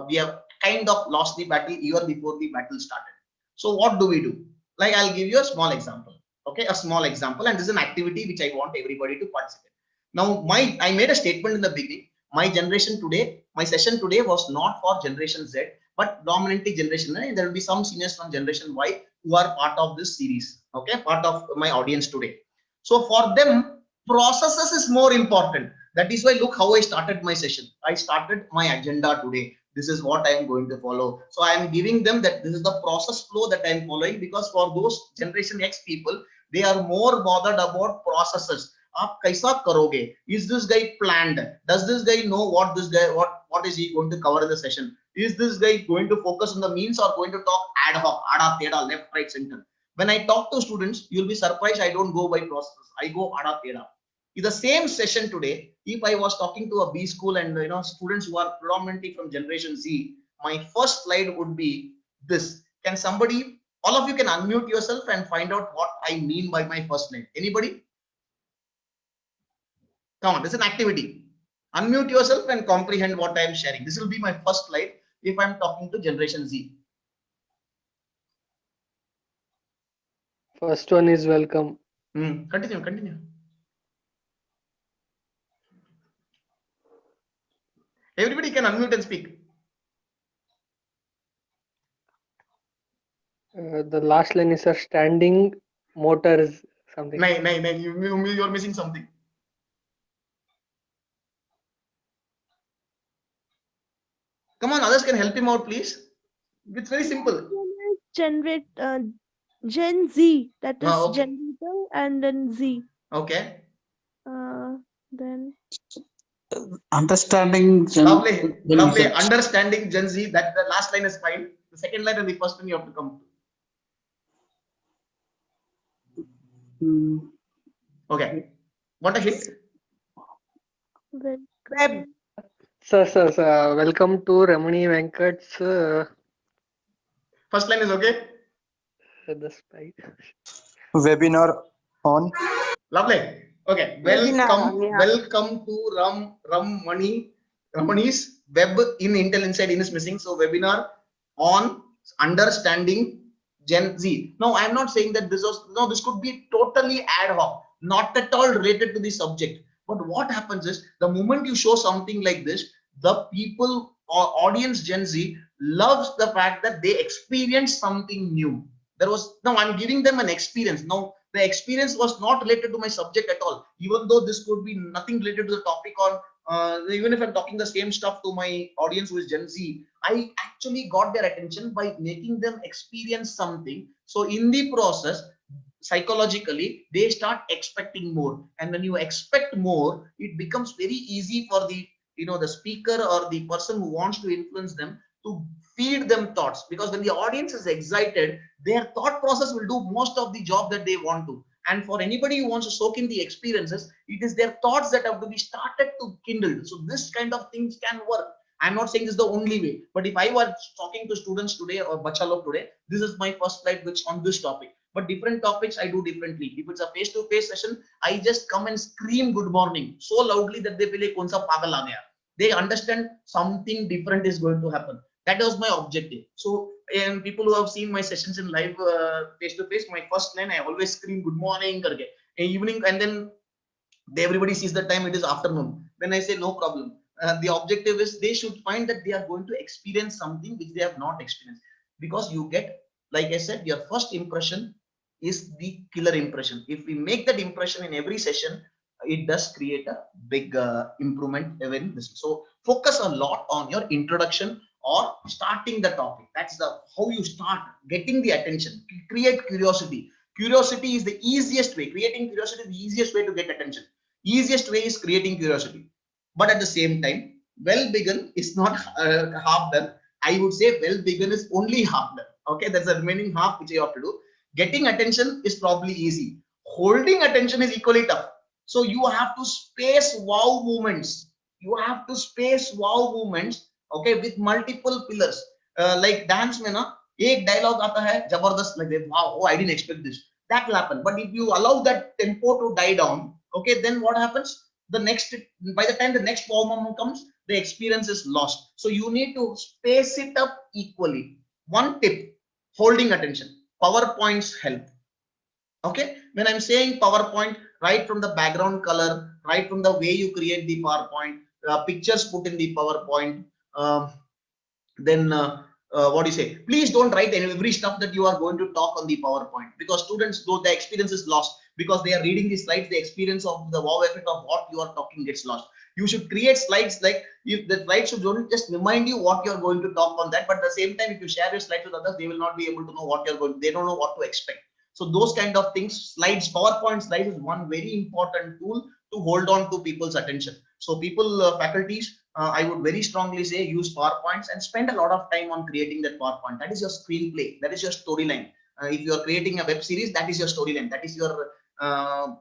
we have kind of lost the battle even before the battle started. So what do we do? Like, I'll give you a small example. Okay, a small example, and this is an activity which I want everybody to participate. Now, I made a statement in the beginning. My generation today, my session today was not for Generation Z, but dominantly Generation Y. There will be some seniors from Generation Y who are part of this series. Okay, part of my audience today. So for them, processes is more important. That is why look how I started my session. I started my agenda today. This is what I am going to follow. So I am giving them that this is the process flow that I am following, because for those Generation X people, they are more bothered about processes. आप कैसा करोगे? Is this guy planned? Does this guy know what this guy what is he going to cover in the session? Is this guy going to focus on the means or going to talk ad hoc, ada teda, left, right, center? When I talk to students, you'll be surprised. I don't go by processes. I go ada teda. In the same session today, if I was talking to a B school and students who are predominantly from Generation Z, my first slide would be this. Can somebody, all of you can unmute yourself and find out what I mean by my first slide. Anybody? Come on, this is an activity. Unmute yourself and comprehend what I am sharing. This will be my first slide if I'm talking to Generation Z. First one is welcome. Continue. Everybody can unmute and speak. The last line is a standing motors something. No, you're missing something. Come on, others can help him out, please. It's very simple. Generate Gen Z, that is Okay. generator, and then Z. Okay. Then Understanding Gen Lovely. Understanding Gen Z. That the last line is fine. The second line and the first one you have to come to. Okay. What a hit. Web. Sir, welcome to Ramani Venkat's First line is okay. the slide. webinar on. Lovely. Okay. Welcome to Ramani's web in Intel Inside In is missing. So webinar on understanding Gen Z. No, I'm not saying that this could be totally ad hoc, not at all related to the subject. But what happens is the moment you show something like this, the people or audience Gen Z loves the fact that they experience something new. I'm giving them an experience. Now, the experience was not related to my subject at all, even though this could be nothing related to the topic on, even if I'm talking the same stuff to my audience who is Gen Z, I actually got their attention by making them experience something. So in the process, psychologically, they start expecting more. And when you expect more, it becomes very easy for the speaker or the person who wants to influence them to feed them thoughts, because when the audience is excited, their thought process will do most of the job that they want to. And for anybody who wants to soak in the experiences, it is their thoughts that have to be started to kindle. So this kind of things can work. I'm not saying this is the only way, but if I was talking to students today or bachelor today, this is my first slide which on this topic. But different topics I do differently. If it's a face-to-face session, I just come and scream good morning so loudly that they feel like kaun sa pagal aa gaya. They understand something different is going to happen. That was my objective. So, and people who have seen my sessions in live face-to-face, my first line I always scream good morning karke. Evening, and then everybody sees the time it is afternoon. Then I say no problem. The objective is they should find that they are going to experience something which they have not experienced, because you get, like I said, your first impression is the killer impression. If we make that impression in every session, it does create a big improvement in this. So focus a lot on your introduction or starting the topic. That's how you start getting the attention. Create curiosity. Curiosity is the easiest way. Creating curiosity is the easiest way to get attention. Easiest way is creating curiosity. But at the same time, well begun is not half done. I would say well begun is only half done. Okay, there's a remaining half which you have to do. Getting attention is probably easy. Holding attention is equally tough. So you have to space wow moments. You have to space wow moments. Okay, with multiple pillars. Like dance mein na, ek dialogue aata hai, jabardast like that. Wow, oh, I didn't expect this. That will happen. But if you allow that tempo to die down, okay, then what happens? By the time the next wow moment comes, the experience is lost. So you need to space it up equally. One tip: holding attention. PowerPoints help. Okay, When I'm saying PowerPoint, right from the background color, right from the way you create the PowerPoint, pictures put in the PowerPoint, then what do you say? Please don't write every stuff that you are going to talk on the PowerPoint, because students, though the experience is lost, because they are reading the slides, the experience of the wow effect of what you are talking gets lost. You should create slides like, if the slides should only just remind you what you are going to talk on that, but at the same time, if you share your slides with others, they will not be able to know what you're going, they don't know what to expect. So those kind of things, slides, PowerPoint slides is one very important tool to hold on to people's attention. So people, faculties, I would very strongly say use PowerPoints and spend a lot of time on creating that PowerPoint. That is your screenplay. That is your storyline. If you are creating a web series, that is your storyline. That is your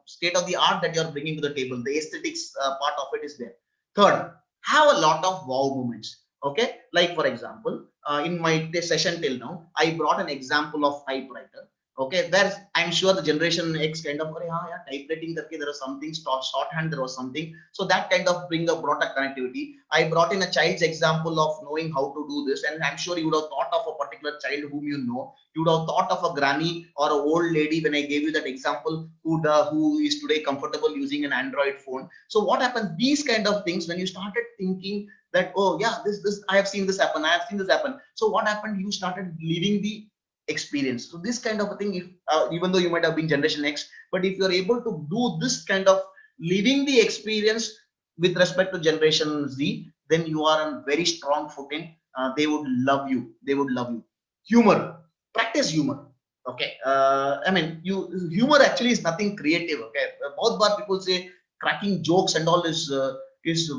state of the art that you are bringing to the table. The aesthetics part of it is there. Third, have a lot of wow moments. Okay, like for example, in my session till now, I brought an example of typewriter. Okay, there's, I'm sure the generation X kind of, yeah, typewriting, there was something shorthand, there was something, so that kind of brought a connectivity. I brought in a child's example of knowing how to do this, and I'm sure you would have thought of a particular child whom you know. You would have thought of a granny or an old lady when I gave you that example, who is today comfortable using an Android phone. So what happens? These kind of things, when you started thinking that, oh yeah, this I have seen this happen, I have seen this happen. So what happened? You started living the experience. So this kind of a thing, if even though you might have been generation X, but if you're able to do this kind of living the experience with respect to generation Z, then you are on very strong footing. They would love you. They would love you. Humor, practice humor. Okay, I mean, humor actually is nothing creative. Okay, both bar people say cracking jokes and all is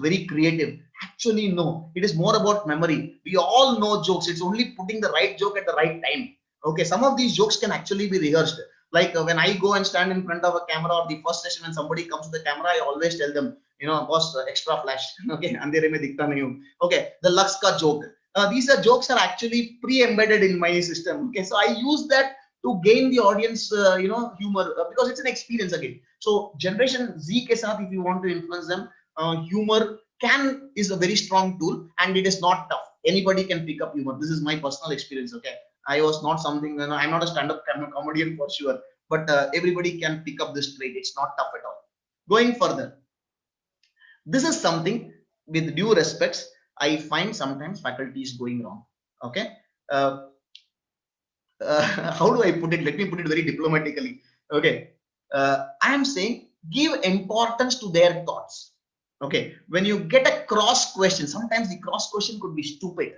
very creative. Actually, no, it is more about memory. We all know jokes. It's only putting the right joke at the right time. Okay, some of these jokes can actually be rehearsed. Like when I go and stand in front of a camera, or the first session when somebody comes to the camera, I always tell them, boss, extra flash. Okay, andhere mein dikhta nahi hu. Okay, the Lux ka joke. These jokes are actually pre-embedded in my system. Okay, so I use that to gain the audience, humor, because it's an experience again. So generation Z ke saath, if you want to influence them, humor is a very strong tool, and it is not tough. Anybody can pick up humor. This is my personal experience. Okay. I was not something, I'm not a stand-up comedian for sure, but everybody can pick up this trait. It's not tough at all. Going further, this is something, with due respects, I find sometimes faculty is going wrong. Okay, how do I put it? Let me put it very diplomatically. Okay, I am saying give importance to their thoughts. Okay, when you get a cross question, sometimes the cross question could be stupid.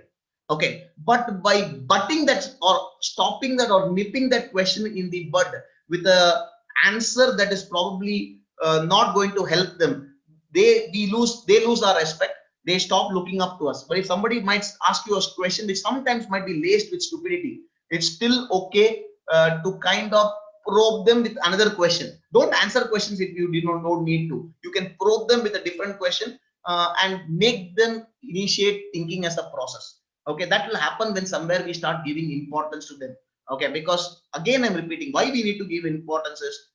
Okay, but by butting that or stopping that or nipping that question in the bud with a answer that is probably not going to help them, they lose our respect. They stop looking up to us. But if somebody might ask you a question which sometimes might be laced with stupidity, it's still okay to kind of probe them with another question. Don't answer questions if you do not need to. You can probe them with a different question and make them initiate thinking as a process. Okay, that will happen when somewhere we start giving importance to them. Okay, because again, I'm repeating, why we need to give importance is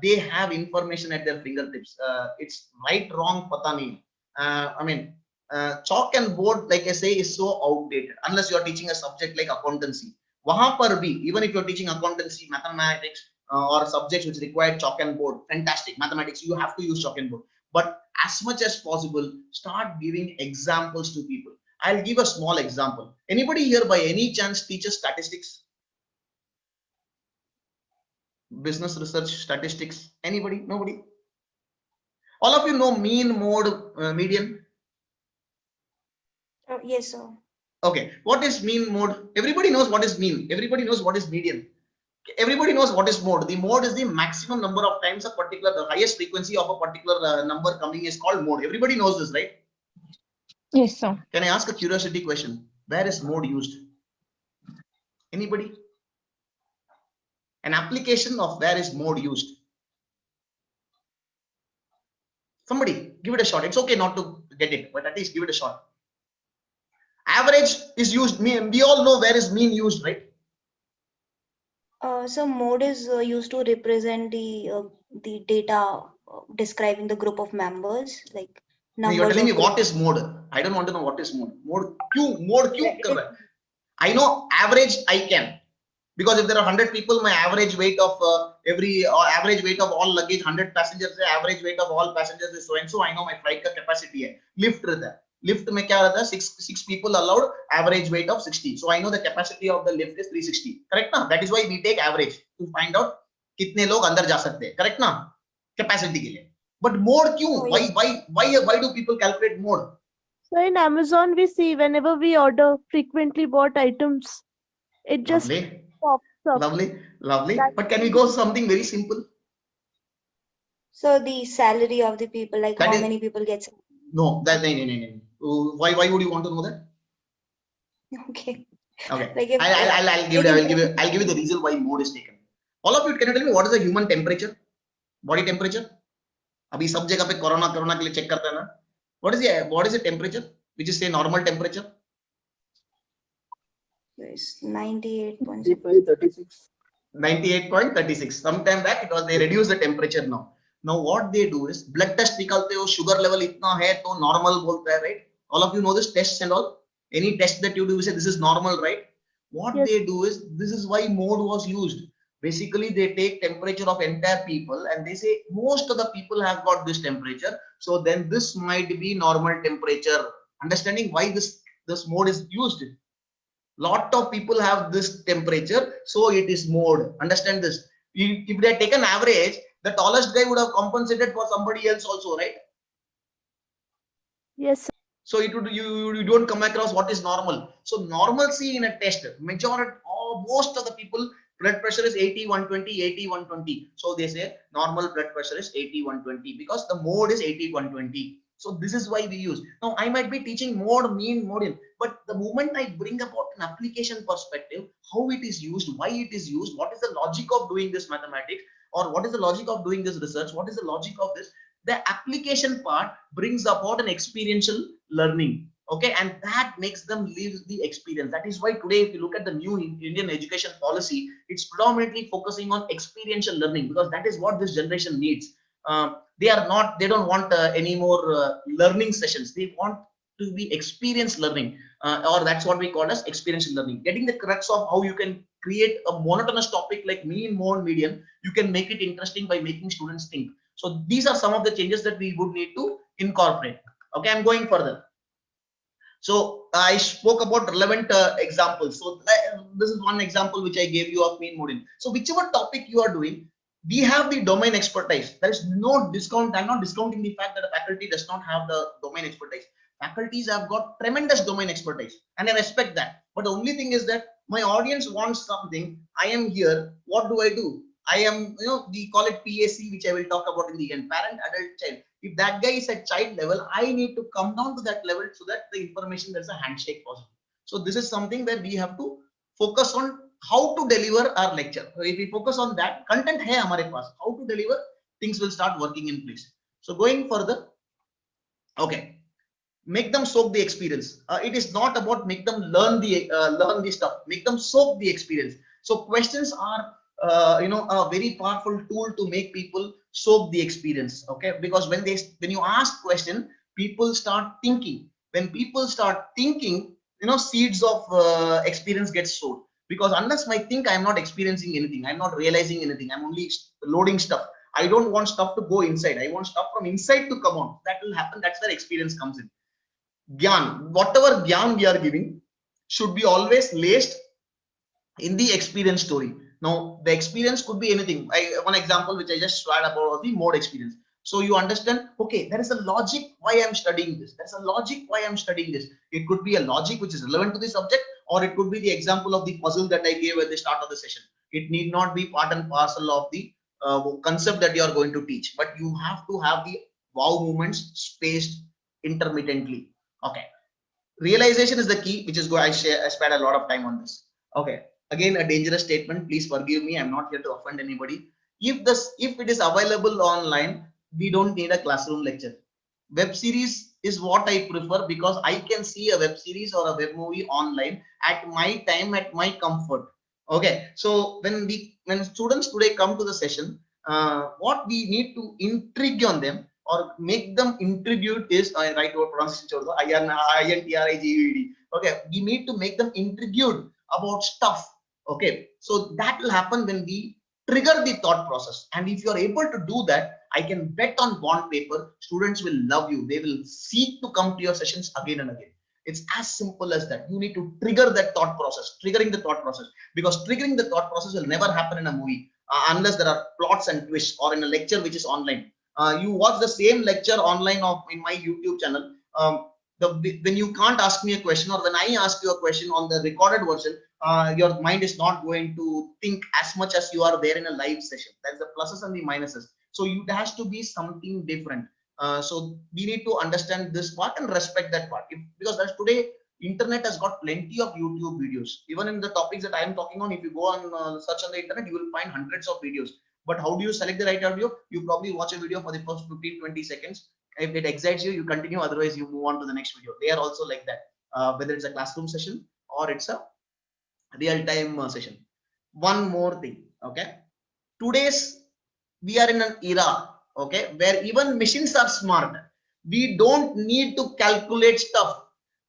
they have information at their fingertips. It's right, wrong, pata nahi. I mean, chalk and board, like I say, is so outdated unless you are teaching a subject like accountancy. Wahan par bhi, even if you're teaching accountancy, mathematics, or subjects which require chalk and board, fantastic. Mathematics, you have to use chalk and board. But as much as possible, start giving examples to people. I'll give a small example. Anybody here by any chance teaches statistics? Business research, statistics? Anybody? Nobody? All of you know mean, mode, median? Yes, sir. Okay. What is mean, mode? Everybody knows what is mean. Everybody knows what is median. Everybody knows what is mode. The mode is the maximum number of times the highest frequency of a particular number coming is called mode. Everybody knows this, right? Yes, sir. Can I ask a curiosity question? Where is mode used? Anybody? An application of where is mode used? Somebody give it a shot. It's okay not to get it, but at least give it a shot. Average is used. We all know where is mean used, right? So mode is used to represent the data describing the group of members, like numbers. You're telling me what is mode? I don't want to know what is mode. Mode Q. I know average. I can. Because if there are 100 people, my average weight of average weight of all luggage, 100 passengers, average weight of all passengers is so and so. I know my flight capacity है. Lift रहता है. Lift में क्या रहता है? Six people allowed, average weight of 60. So I know the capacity of the lift is 360. Correct ना? That is why we take average to find out कितने लोग अंदर जा सकते हैं. Correct ना? Capacity के लिए. But mode क्यों? Why do people calculate mode? So in Amazon, we see whenever we order frequently bought items, it just Lovely. pops up. Lovely. That But can we go something very simple? So the salary of the people, like That how is- many people get. No, that no. Why would you want to know that? Okay. Okay. Like if I'll give you the reason why mode is taken. All of you, can you tell me what is the human temperature? Body temperature? अभी सब जगह पे corona के लिए check करते हैं ना. What is the temperature? Which is say normal temperature? it's 98. 98.36. Sometime back it was they reduce the temperature now. Now what they do is blood test निकालते हो, sugar level इतना है तो normal बोलता है, right? All of you know this tests and all. Any test that you do, you say this is normal, right? What Yes. they do is, this is why mode was used. Basically, they take temperature of entire people and they say most of the people have got this temperature. So then this might be normal temperature. Understanding why this mode is used. Lot of people have this temperature, so it is mode. Understand this. If they take an average, the tallest guy would have compensated for somebody else also, right? Yes, sir. So it would you don't come across what is normal. So normalcy in a test, majority or most of the people blood pressure is 80/120, 80/120. So they say normal blood pressure is 80/120 because the mode is 80/120. So this is why we use. Now I might be teaching mode, mean, mode, but the moment I bring about an application perspective, how it is used, why it is used, what is the logic of doing this mathematics, or what is the logic of doing this research, what is the logic of this, the application part brings about an experiential learning. Okay, and that makes them live the experience. That is why today, if you look at the new Indian education policy, it's predominantly focusing on experiential learning because that is what this generation needs. They don't want any more learning sessions. They want to be experience learning, or that's what we call as experiential learning. Getting the crux of how you can create a monotonous topic like mean, mode, median, you can make it interesting by making students think. So these are some of the changes that we would need to incorporate. Okay, I'm going further. So I spoke about relevant examples. So this is one example which I gave you of mean, mode. So whichever topic you are doing, we have the domain expertise. There is no discount. I'm not discounting the fact that a faculty does not have the domain expertise. Faculties have got tremendous domain expertise, and I respect that. But the only thing is that my audience wants something. I am here. What do? I am, we call it PAC, which I will talk about in the end, parent, adult, child. If that guy is at child level, I need to come down to that level so that the information, there's a handshake possible. So this is something where we have to focus on how to deliver our lecture. So if we focus on that, content hai hamare paas, how to deliver, things will start working in place. So going further, okay, make them soak the experience. It is not about make them learn the stuff, make them soak the experience. So questions are a very powerful tool to make people soak the experience. Okay, because when you ask question, people start thinking. When people start thinking, seeds of experience get sowed. Because unless I think, I'm not experiencing anything, I'm not realizing anything, I'm only loading stuff. I don't want stuff to go inside. I want stuff from inside to come out. That will happen. That's where experience comes in. Gyan, whatever gyan we are giving should be always laced in the experience story. Now, the experience could be anything. One example which I just shared about was the mode experience. So you understand, okay, there is a logic why I'm studying this. There's a logic why I'm studying this. It could be a logic which is relevant to the subject, or it could be the example of the puzzle that I gave at the start of the session. It need not be part and parcel of the concept that you are going to teach, but you have to have the wow moments spaced intermittently. Okay. Realization is the key, which is I spent a lot of time on this. Okay. Again, a dangerous statement. Please forgive me. I'm not here to offend anybody. If it is available online, we don't need a classroom lecture. Web series is what I prefer because I can see a web series or a web movie online at my time, at my comfort. Okay. So when students today come to the session, what we need to intrigue on them or make them intrigued is, I write over pronunciation, INTRIGUED. Okay. We need to make them intrigued about stuff. Okay, so that will happen when we trigger the thought process. And if you are able to do that, I can bet on bond paper, students will love you. They will seek to come to your sessions again and again. It's as simple as that. You need to trigger that thought process, triggering the thought process, because triggering the thought process will never happen in a movie unless there are plots and twists, or in a lecture which is online. You watch the same lecture online in my YouTube channel. When you can't ask me a question, or when I ask you a question on the recorded version, your mind is not going to think as much as you are there in a live session. That's the pluses and the minuses. So it has to be something different. So we need to understand this part and respect that part. Because that's today, internet has got plenty of YouTube videos. Even in the topics that I am talking on, if you go on search on the internet, you will find hundreds of videos. But how do you select the right audio? You probably watch a video for the first 15-20 seconds. If it excites you, you continue. Otherwise, you move on to the next video. They are also like that. Whether it's a classroom session or it's a real-time session. One more thing. Okay. Today's we are in an era, okay, where even machines are smart. We don't need to calculate stuff.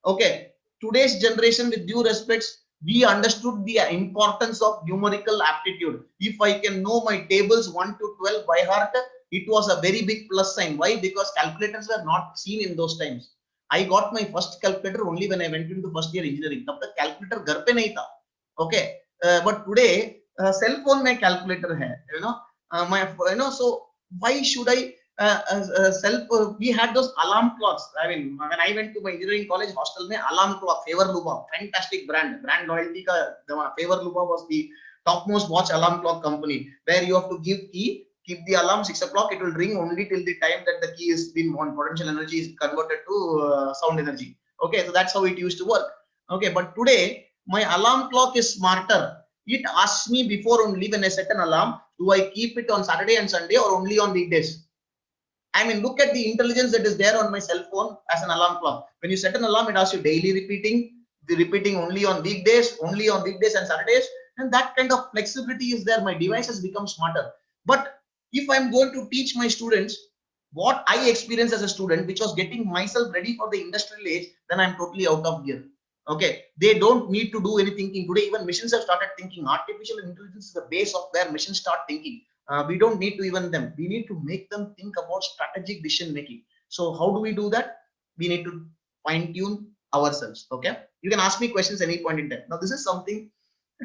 Okay, today's generation, with due respects, we understood the importance of numerical aptitude. If I can know my tables 1 to 12 by heart, it was a very big plus sign. Why? Because calculators were not seen in those times. I got my first calculator only when I went into first year engineering. Tab tak calculator घर पे नहीं था. Okay, but today cell phone में calculator है, so why should I we had those alarm clocks. I mean, when I went to my engineering college hostel mein, alarm clock, Favor Luba, fantastic brand loyalty ka, Favor Luba was the topmost watch alarm clock company, where you have to give key, keep the alarm 6 o'clock, it will ring only till the time that the key is been on, potential energy is converted to sound energy. Okay, so that's how it used to work. Okay, but today my alarm clock is smarter. It asks me before only, when I set an alarm, do I keep it on Saturday and Sunday or only on weekdays? I mean, look at the intelligence that is there on my cell phone as an alarm clock. When you set an alarm, it asks you daily repeating only on weekdays and Saturdays. And that kind of flexibility is there. My device has become smarter. But if I'm going to teach my students what I experienced as a student, which was getting myself ready for the industrial age, then I'm totally out of gear. Okay, they don't need to do any thinking. Today, even machines have started thinking. Artificial intelligence is the base of where machines start thinking. We don't need to even them. We need to make them think about strategic decision making. So how do we do that? We need to fine tune ourselves. Okay, you can ask me questions any point in time. Now, this is something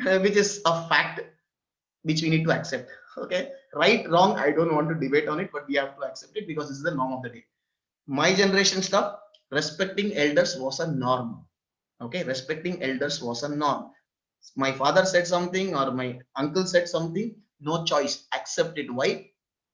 which is a fact which we need to accept. Okay, right, wrong, I don't want to debate on it, but we have to accept it because this is the norm of the day. My generation stuff, respecting elders was a norm. Okay, respecting elders was a norm. My father said something or my uncle said something, no choice, accept it. Why?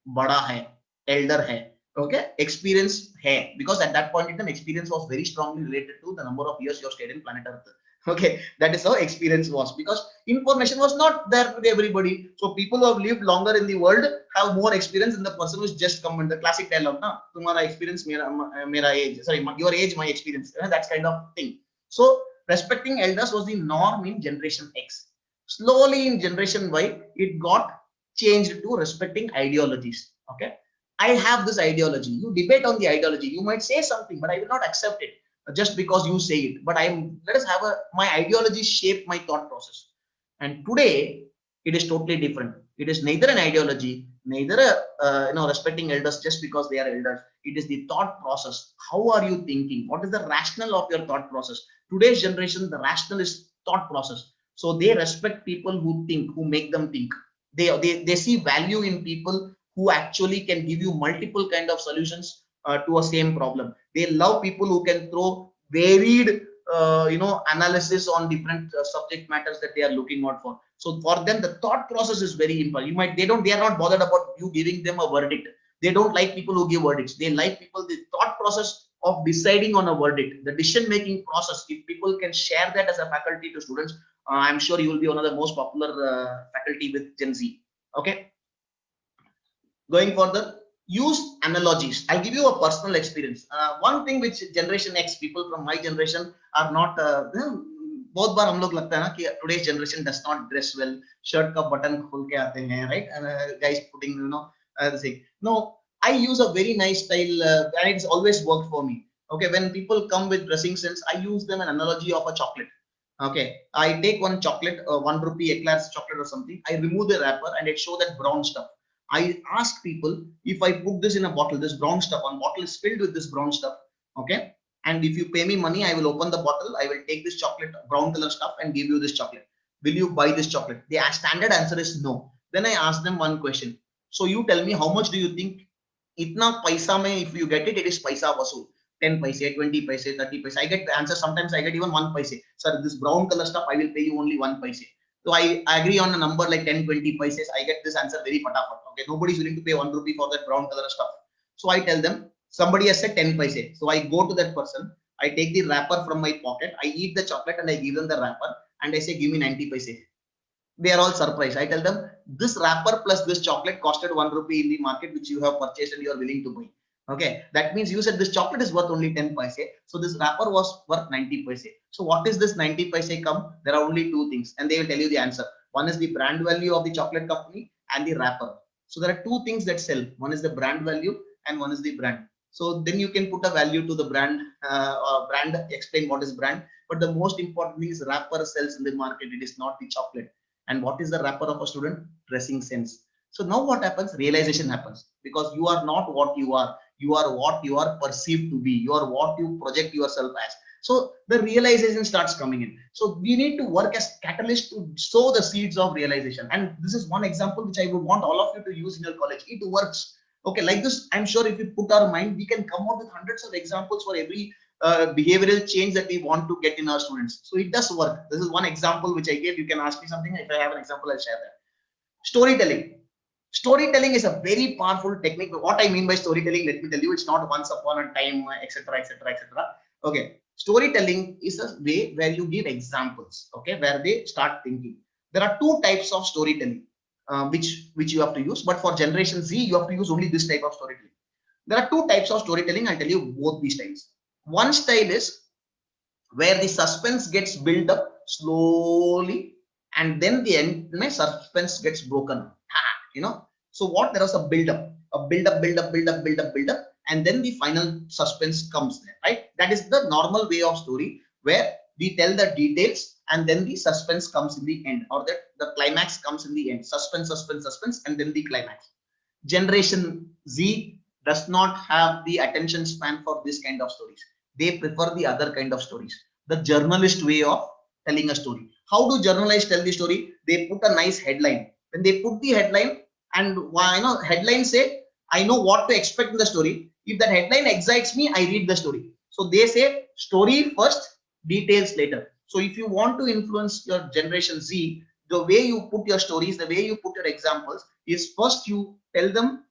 Bada hai, elder hai. Okay, experience hai, because at that point in time, experience was very strongly related to the number of years you have stayed in planet Earth. Okay, that is how experience was, because information was not there with everybody. So people who have lived longer in the world have more experience than the person who's just come in. The classic dialogue, na, tumhara experience, mera age, sorry, your age, my experience. That's kind of thing. So respecting elders was the norm in generation X. Slowly in generation Y, it got changed to respecting ideologies. Okay, I have this ideology. You debate on the ideology. You might say something, but I will not accept it just because you say it. But let us have my ideology shape my thought process. And today it is totally different. It is neither an ideology, neither respecting elders just because they are elders. It is the thought process. How are you thinking? What is the rationale of your thought process? Today's generation, the rationale is thought process. So they respect people who think, who make them think. They see value in people who actually can give you multiple kind of solutions to a same problem. They love people who can throw varied analysis on different subject matters that they are looking out for. So for them, the thought process is very important. They are not bothered about you giving them a verdict. They don't like people who give verdicts. They like people, the thought process of deciding on a verdict, the decision making process. If people can share that as a faculty to students, I'm sure you will be one of the most popular faculty with Gen Z. Okay, going further, use analogies. I'll give you a personal experience. One thing which generation X, people from my generation are not बहुत बार हम लोग लगता है ना कि today's generation does not dress well, shirt का button खोल के आते हैं, right? And guys putting the thing. No, I use a very nice style and it's always worked for me. Okay, when people come with dressing sense, I use them an analogy of a chocolate. Okay, I take one chocolate, 1 rupee eclairs chocolate or something. I remove the wrapper and I show that brown stuff. I ask people, if I put this in a bottle, this brown stuff, one bottle is filled with this brown stuff. Okay, and if you pay me money, I will open the bottle. I will take this chocolate, brown color stuff, and give you this chocolate. Will you buy this chocolate? The standard answer is no. Then I ask them one question. So you tell me, how much do you think? Itna paisa mein, if you get it, it is paisa vasool. 10 paise, 20 paise, 30 paise. I get the answer. Sometimes I get even 1 paise. Sir, this brown color stuff, I will pay you only 1 paise. So I agree on a number like 10, 20 paises. I get this answer very fatafat. Okay, nobody is willing to pay 1 rupee for that brown color stuff. So I tell them, somebody has said 10 paise. So I go to that person. I take the wrapper from my pocket. I eat the chocolate and I give them the wrapper. And I say, give me 90 paise. They are all surprised. I tell them, this wrapper plus this chocolate costed 1 rupee in the market, which you have purchased and you are willing to buy. Okay, that means you said this chocolate is worth only 10 paise. So this wrapper was worth 90 paise. So what is this 90 paise come? There are only two things, and they will tell you the answer. One is the brand value of the chocolate company and the wrapper. So there are two things that sell. One is the brand value and one is the brand. So then you can put a value to the brand, explain what is brand. But the most important thing is wrapper sells in the market. It is not the chocolate. And what is the wrapper of a student? Dressing sense. So now what happens? Realization happens, because you are not what you are. You are what you are perceived to be. You are what you project yourself as. So the realization starts coming in. So we need to work as catalyst to sow the seeds of realization. And this is one example which I would want all of you to use in your college. It works. Okay, like this, I'm sure if we put our mind, we can come up with hundreds of examples for every behavioral change that we want to get in our students. So it does work. This is one example which I gave. You can ask me something. If I have an example, I'll share that. Storytelling. Storytelling is a very powerful technique. What I mean by storytelling, let me tell you, it's not once upon a time, etc., etc., etc. Okay, storytelling is a way where you give examples. Okay, where they start thinking. There are two types of storytelling, which you have to use. But for Generation Z, you have to use only this type of storytelling. There are two types of storytelling. I'll tell you both these styles. One style is where the suspense gets built up slowly, and then the end, suspense gets broken. So what, there was a build up, and then the final suspense comes there, right? That is the normal way of story, where we tell the details and then the suspense comes in the end, or that the climax comes in the end. Suspense, and then the climax. Generation Z does not have the attention span for this kind of stories. They prefer the other kind of stories, the journalist way of telling a story. How do journalists tell the story? They put a nice headline. When they put the headline, and headlines say, I know what to expect in the story. If that headline excites me, I read the story. So they say story first, details later. So if you want to influence your Generation Z, the way you put your stories, the way you put your examples is, first you tell them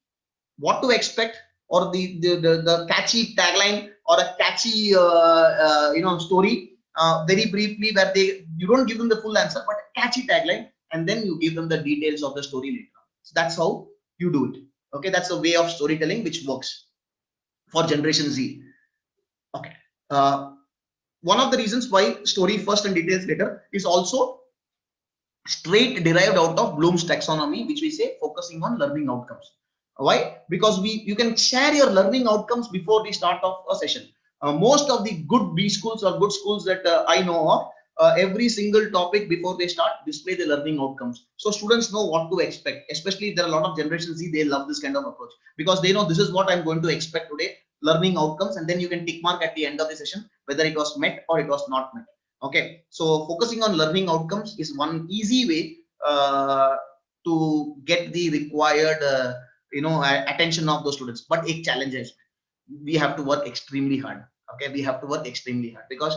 what to expect, or the catchy tagline, or a catchy story, very briefly, where you don't give them the full answer, but a catchy tagline, and then you give them the details of the story later. So that's how you do it. Okay, that's a way of storytelling which works for Generation Z. Okay, one of the reasons why story first and details later is also straight derived out of Bloom's taxonomy, which we say focusing on learning outcomes. Why? Because you can share your learning outcomes before the start of a session. Most of the good B schools or good schools that I know of, every single topic before they start display the learning outcomes, so students know what to expect. Especially there are a lot of Generation Z, they love this kind of approach, because they know this is what I'm going to expect today, learning outcomes, and then you can tick mark at the end of the session whether it was met or it was not met. Okay, so focusing on learning outcomes is one easy way to get the required attention of those students. But it challenges, we have to work extremely hard. Okay, we have to work extremely hard, because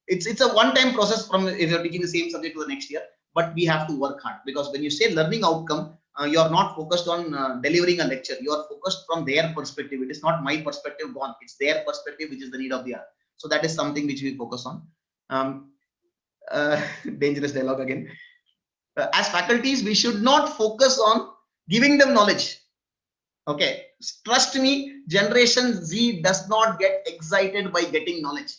it's a one-time process from if you're teaching the same subject to the next year. But we have to work hard, because when you say learning outcome, you are not focused on delivering a lecture. You are focused from their perspective. It is not my perspective gone, it's their perspective which is the need of the hour. So that is something which we focus on. Dangerous dialogue again. As faculties, we should not focus on giving them knowledge. Okay, trust me, Generation Z does not get excited by getting knowledge.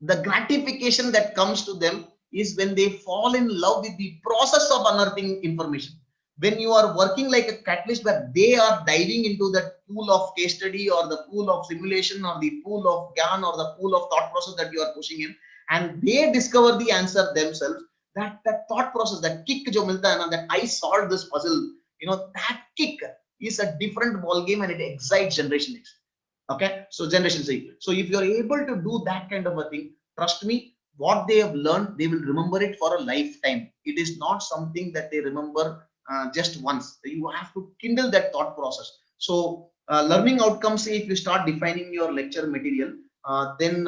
The gratification that comes to them is when they fall in love with the process of unearthing information. When you are working like a catalyst, where they are diving into that pool of case study, or the pool of simulation, or the pool of GAN, or the pool of thought process that you are pushing in, and they discover the answer themselves, that thought process, that kick jo milta hai na, that I solved this puzzle, that kick is a different ball game, and it excites Generation X. Okay, so Generation Z. So if you're able to do that kind of a thing, trust me, what they have learned, they will remember it for a lifetime. It is not something that they remember just once. You have to kindle that thought process. So learning outcomes, if you start defining your lecture material, then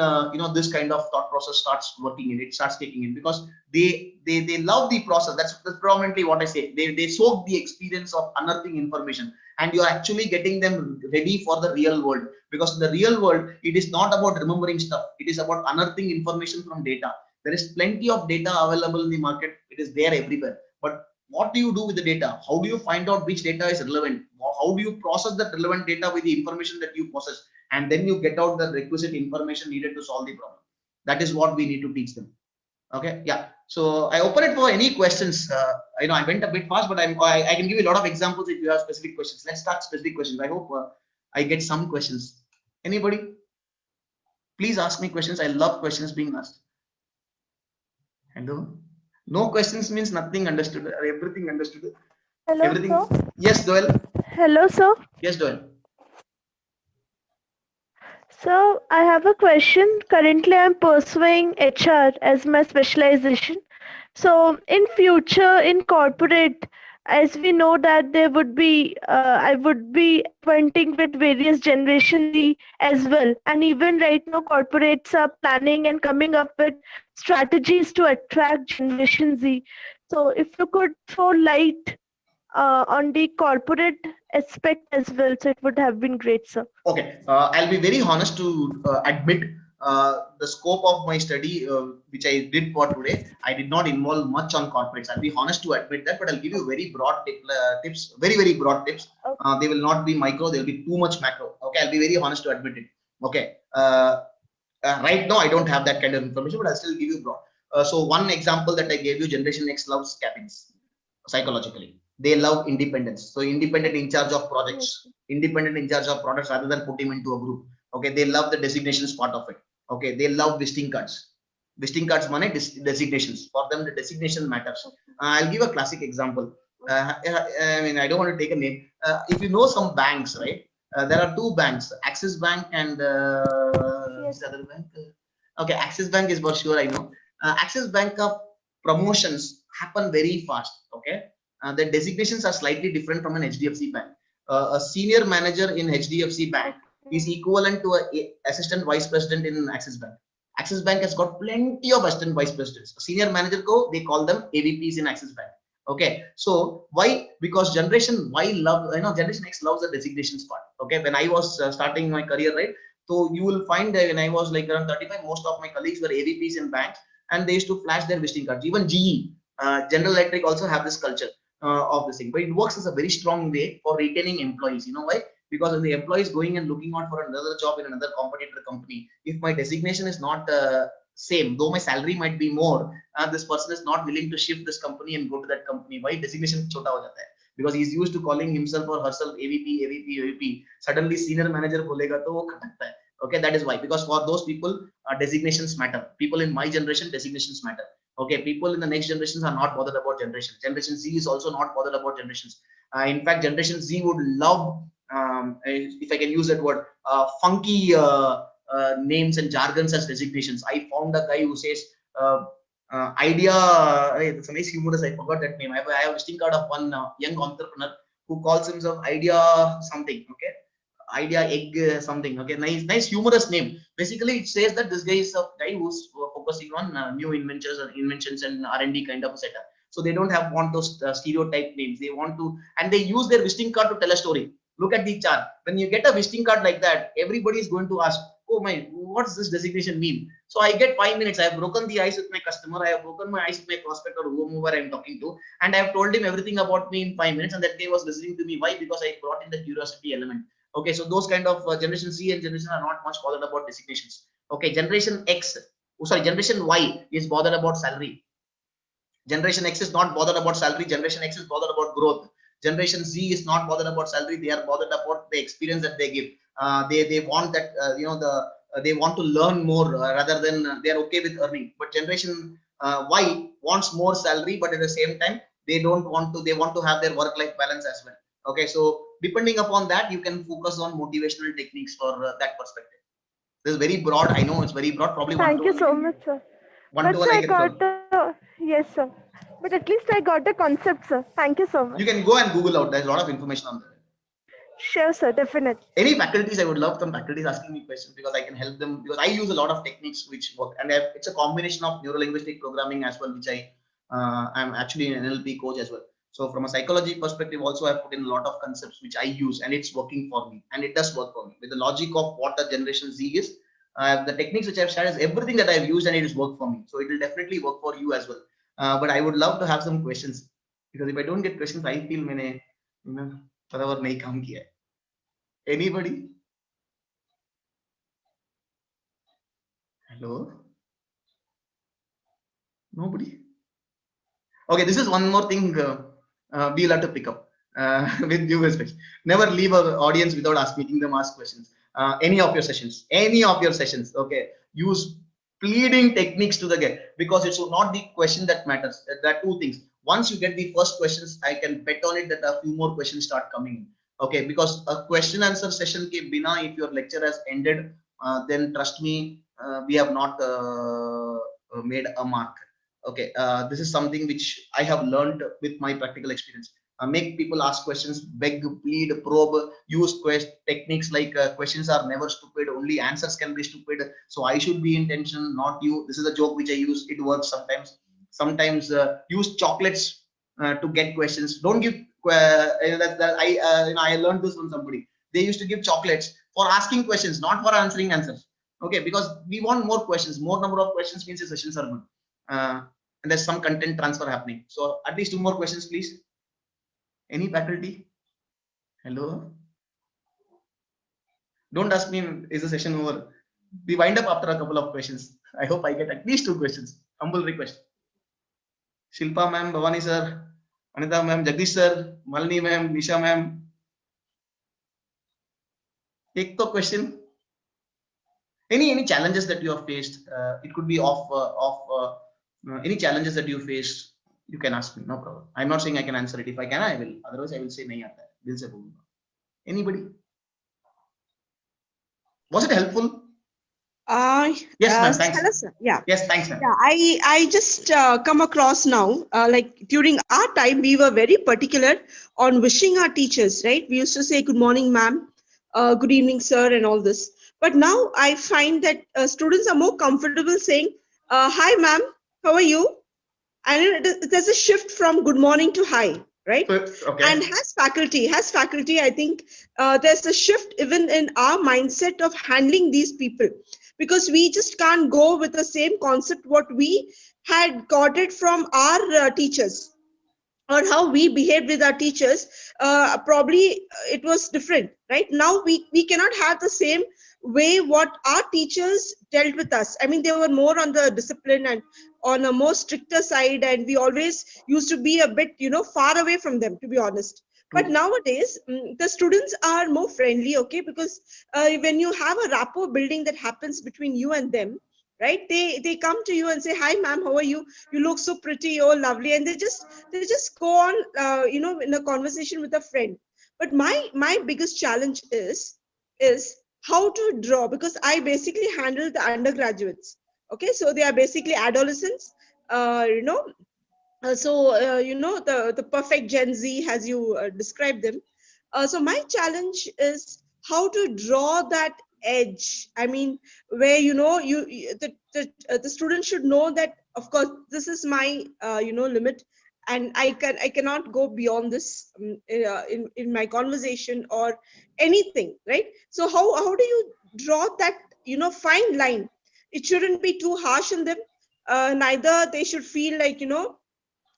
this kind of thought process starts working in it, starts kicking in, because they love the process. That's predominantly what I say. They soak the experience of unearthing information, and you're actually getting them ready for the real world, because in the real world it is not about remembering stuff, it is about unearthing information from data. There is plenty of data available in the market, it is there everywhere, but what do you do with the data? How do you find out which data is relevant? How do you process that relevant data with the information that you possess, and then you get out the requisite information needed to solve the problem? That is what we need to teach them. Okay, yeah. So I open it for any questions. I went a bit fast, but I can give you a lot of examples if you have specific questions. Let's start specific questions. I hope I get some questions. Anybody? Please ask me questions. I love questions being asked. Hello? No questions means nothing understood. Everything understood. Hello, Everything. sir. Yes, Doyle. Hello, sir. Yes, Doyle. So I have a question. Currently, I'm pursuing HR as my specialization. So in future, in corporate, as we know that there would be, I would be acquainting with various Generation Z as well. And even right now, corporates are planning and coming up with strategies to attract Generation Z. So if you could throw light on the corporate aspect as well, so it would have been great, sir. Okay, I'll be very honest to admit the scope of my study, which I did for today. I did not involve much on corporates. I'll be honest to admit that, but I'll give you very broad tips, very broad tips. Okay. They will not be micro, they'll be too much macro. Okay, I'll be very honest to admit it. Okay, right now I don't have that kind of information, but I'll still give you broad. So one example that I gave you, Generation X loves cabins psychologically. They love independence. So independent in charge of projects, independent in charge of products rather than put him into a group. Okay, they love the designations part of it. Okay, they love visiting cards. Visiting cards money designations. For them, the designation matters. I'll give a classic example. I don't want to take a name. If you know some banks, right? There are two banks, Axis Bank and Yes. other bank. Okay, Axis Bank is for sure I know. Axis Bank promotions happen very fast. Okay, the designations are slightly different from an HDFC bank. A senior manager in HDFC Bank is equivalent to a assistant vice president in Axis Bank. Axis Bank has got plenty of assistant vice presidents. Senior manager they call them AVPs in Axis Bank. Okay, so why? Because Generation Y Generation X loves the designations part. Okay, when I was starting my career, right? So you will find that when I was like around 35, most of my colleagues were AVPs in banks, and they used to flash their visiting cards. Even GE, General Electric also have this culture of this thing, but it works as a very strong way for retaining employees. You know why? Because when the employee is going and looking out for another job in another competitor company, if my designation is not same, though my salary might be more, this person is not willing to shift this company and go to that company. Why? Designation chota ho jata hai. Because he's used to calling himself or herself AVP, AVP, AVP. Suddenly senior manager bolega to wo khatakta hai. Okay, that is why. Because for those people, designations matter. People in my generation, designations matter. Okay, people in the next generations are not bothered about generation. Generation Z is also not bothered about generations. In fact, Generation Z would love, if I can use that word, funky names and jargons as designations. I found a guy who says idea. It's a nice humorous. I forgot that name. I have a visiting card of one young entrepreneur who calls himself idea something. Okay, idea egg something. Okay, nice humorous name. Basically, it says that this guy is a guy who's focusing on new inventions and R&D kind of a setup. So they don't want those stereotype names. They want to, and they use their visiting card to tell a story. Look at the chart. When you get a visiting card like that, everybody is going to ask, oh my, what's this designation mean? So I get 5 minutes. I have broken the ice with my customer. I have broken my ice with my prospect or whomever I'm talking to. And I have told him everything about me in 5 minutes. And that guy was listening to me. Why? Because I brought in the curiosity element. Okay, so those kind of Generation Z and Generation are not much bothered about designations. Okay, Generation Y is bothered about salary. Generation X is not bothered about salary. Generation X is bothered about growth. Generation Z is not bothered about salary. They are bothered about the experience that they give. They want that they want to learn more rather than they are okay with earning. But generation Y wants more salary, but at the same time they don't want to. They want to have their work-life balance as well. Okay, so depending upon that, you can focus on motivational techniques for that perspective. This is very broad. I know it's very broad. Probably Thank you so much, sir. one to one Sir, I I can got cover. yes, sir. But at least I got the concept, sir. Thank you so much. You can go and Google out. There's a lot of information on there. Sure, sir. Definitely. Any faculties, I would love some faculties asking me questions because I can help them, because I use a lot of techniques which work, and it's a combination of neuro-linguistic programming as well, which I'm actually an NLP coach as well. So from a psychology perspective, also I put in a lot of concepts which I use, and it's working for me, and it does work for me with the logic of what a generation Z is. The techniques which I've shared is everything that I've used, and it has worked for me. So it will definitely work for you as well. But I would love to have some questions, because if I don't get questions, I feel मैंने बराबर नहीं काम किया है. Anybody? Hello? Nobody? Okay, this is one more thing we'll have to pick up with due respect. Never leave an audience without making them ask questions. Any of your sessions, okay, use pleading techniques to the get, because it's not the question that matters. There are two things. Once you get the first questions, I can bet on it that a few more questions start coming in. Okay, because a question answer session ke bina, if your lecture has ended, then trust me, we have not made a mark. Okay, this is something which I have learned with my practical experience. Make people ask questions, beg, plead, probe, use techniques like questions are never stupid, only answers can be stupid. So I should be in tension, not you. This is a joke which I use. It works sometimes. Sometimes use chocolates to get questions. Don't give. I learned this from somebody. They used to give chocolates for asking questions, not for answering answers. Okay, because we want more questions. More number of questions means the sessions are good. And there's some content transfer happening. So at least two more questions, please. Any faculty? Hello? Don't ask me, is the session over? We wind up after a couple of questions. I hope I get at least two questions. Humble request. Shilpa ma'am, Bhavani sir, Anita ma'am, Jagdish sir, Malini ma'am, Nisha ma'am. Take the question. Any challenges that you have faced? It could be any challenges that you faced. You can ask me, no problem. I'm not saying I can answer it. If I can, I will. Otherwise, I will say nahi aata hai. Anybody? Was it helpful? Yes, ma'am. Thanks. Hello, sir. Yeah. Yes, thanks, ma'am. Yeah, I just come across now, like during our time, we were very particular on wishing our teachers, right? We used to say, good morning, ma'am, good evening, sir, and all this. But now I find that students are more comfortable saying, hi, ma'am, how are you? And there's a shift from good morning to hi, right? Okay. And has faculty, I think there's a shift even in our mindset of handling these people, because we just can't go with the same concept what we had got it from our teachers, or how we behaved with our teachers. Probably it was different, right? Now we cannot have the same way what our teachers dealt with us. I mean, they were more on the discipline and on a more stricter side, and we always used to be a bit, far away from them, to be honest. But nowadays, the students are more friendly, okay? Because when you have a rapport building that happens between you and them, right? They come to you and say, hi, ma'am, how are you? You look so pretty, oh, lovely. And they just go on, in a conversation with a friend. But my biggest challenge is how to draw, because I basically handle the undergraduates. Okay, so they are basically adolescents, the perfect Gen Z, as you described them. So my challenge is how to draw that edge. I mean, where the student should know that, of course, this is my limit, and I cannot go beyond this in my conversation or anything, right? So how do you draw that fine line? It shouldn't be too harsh on them. Neither they should feel like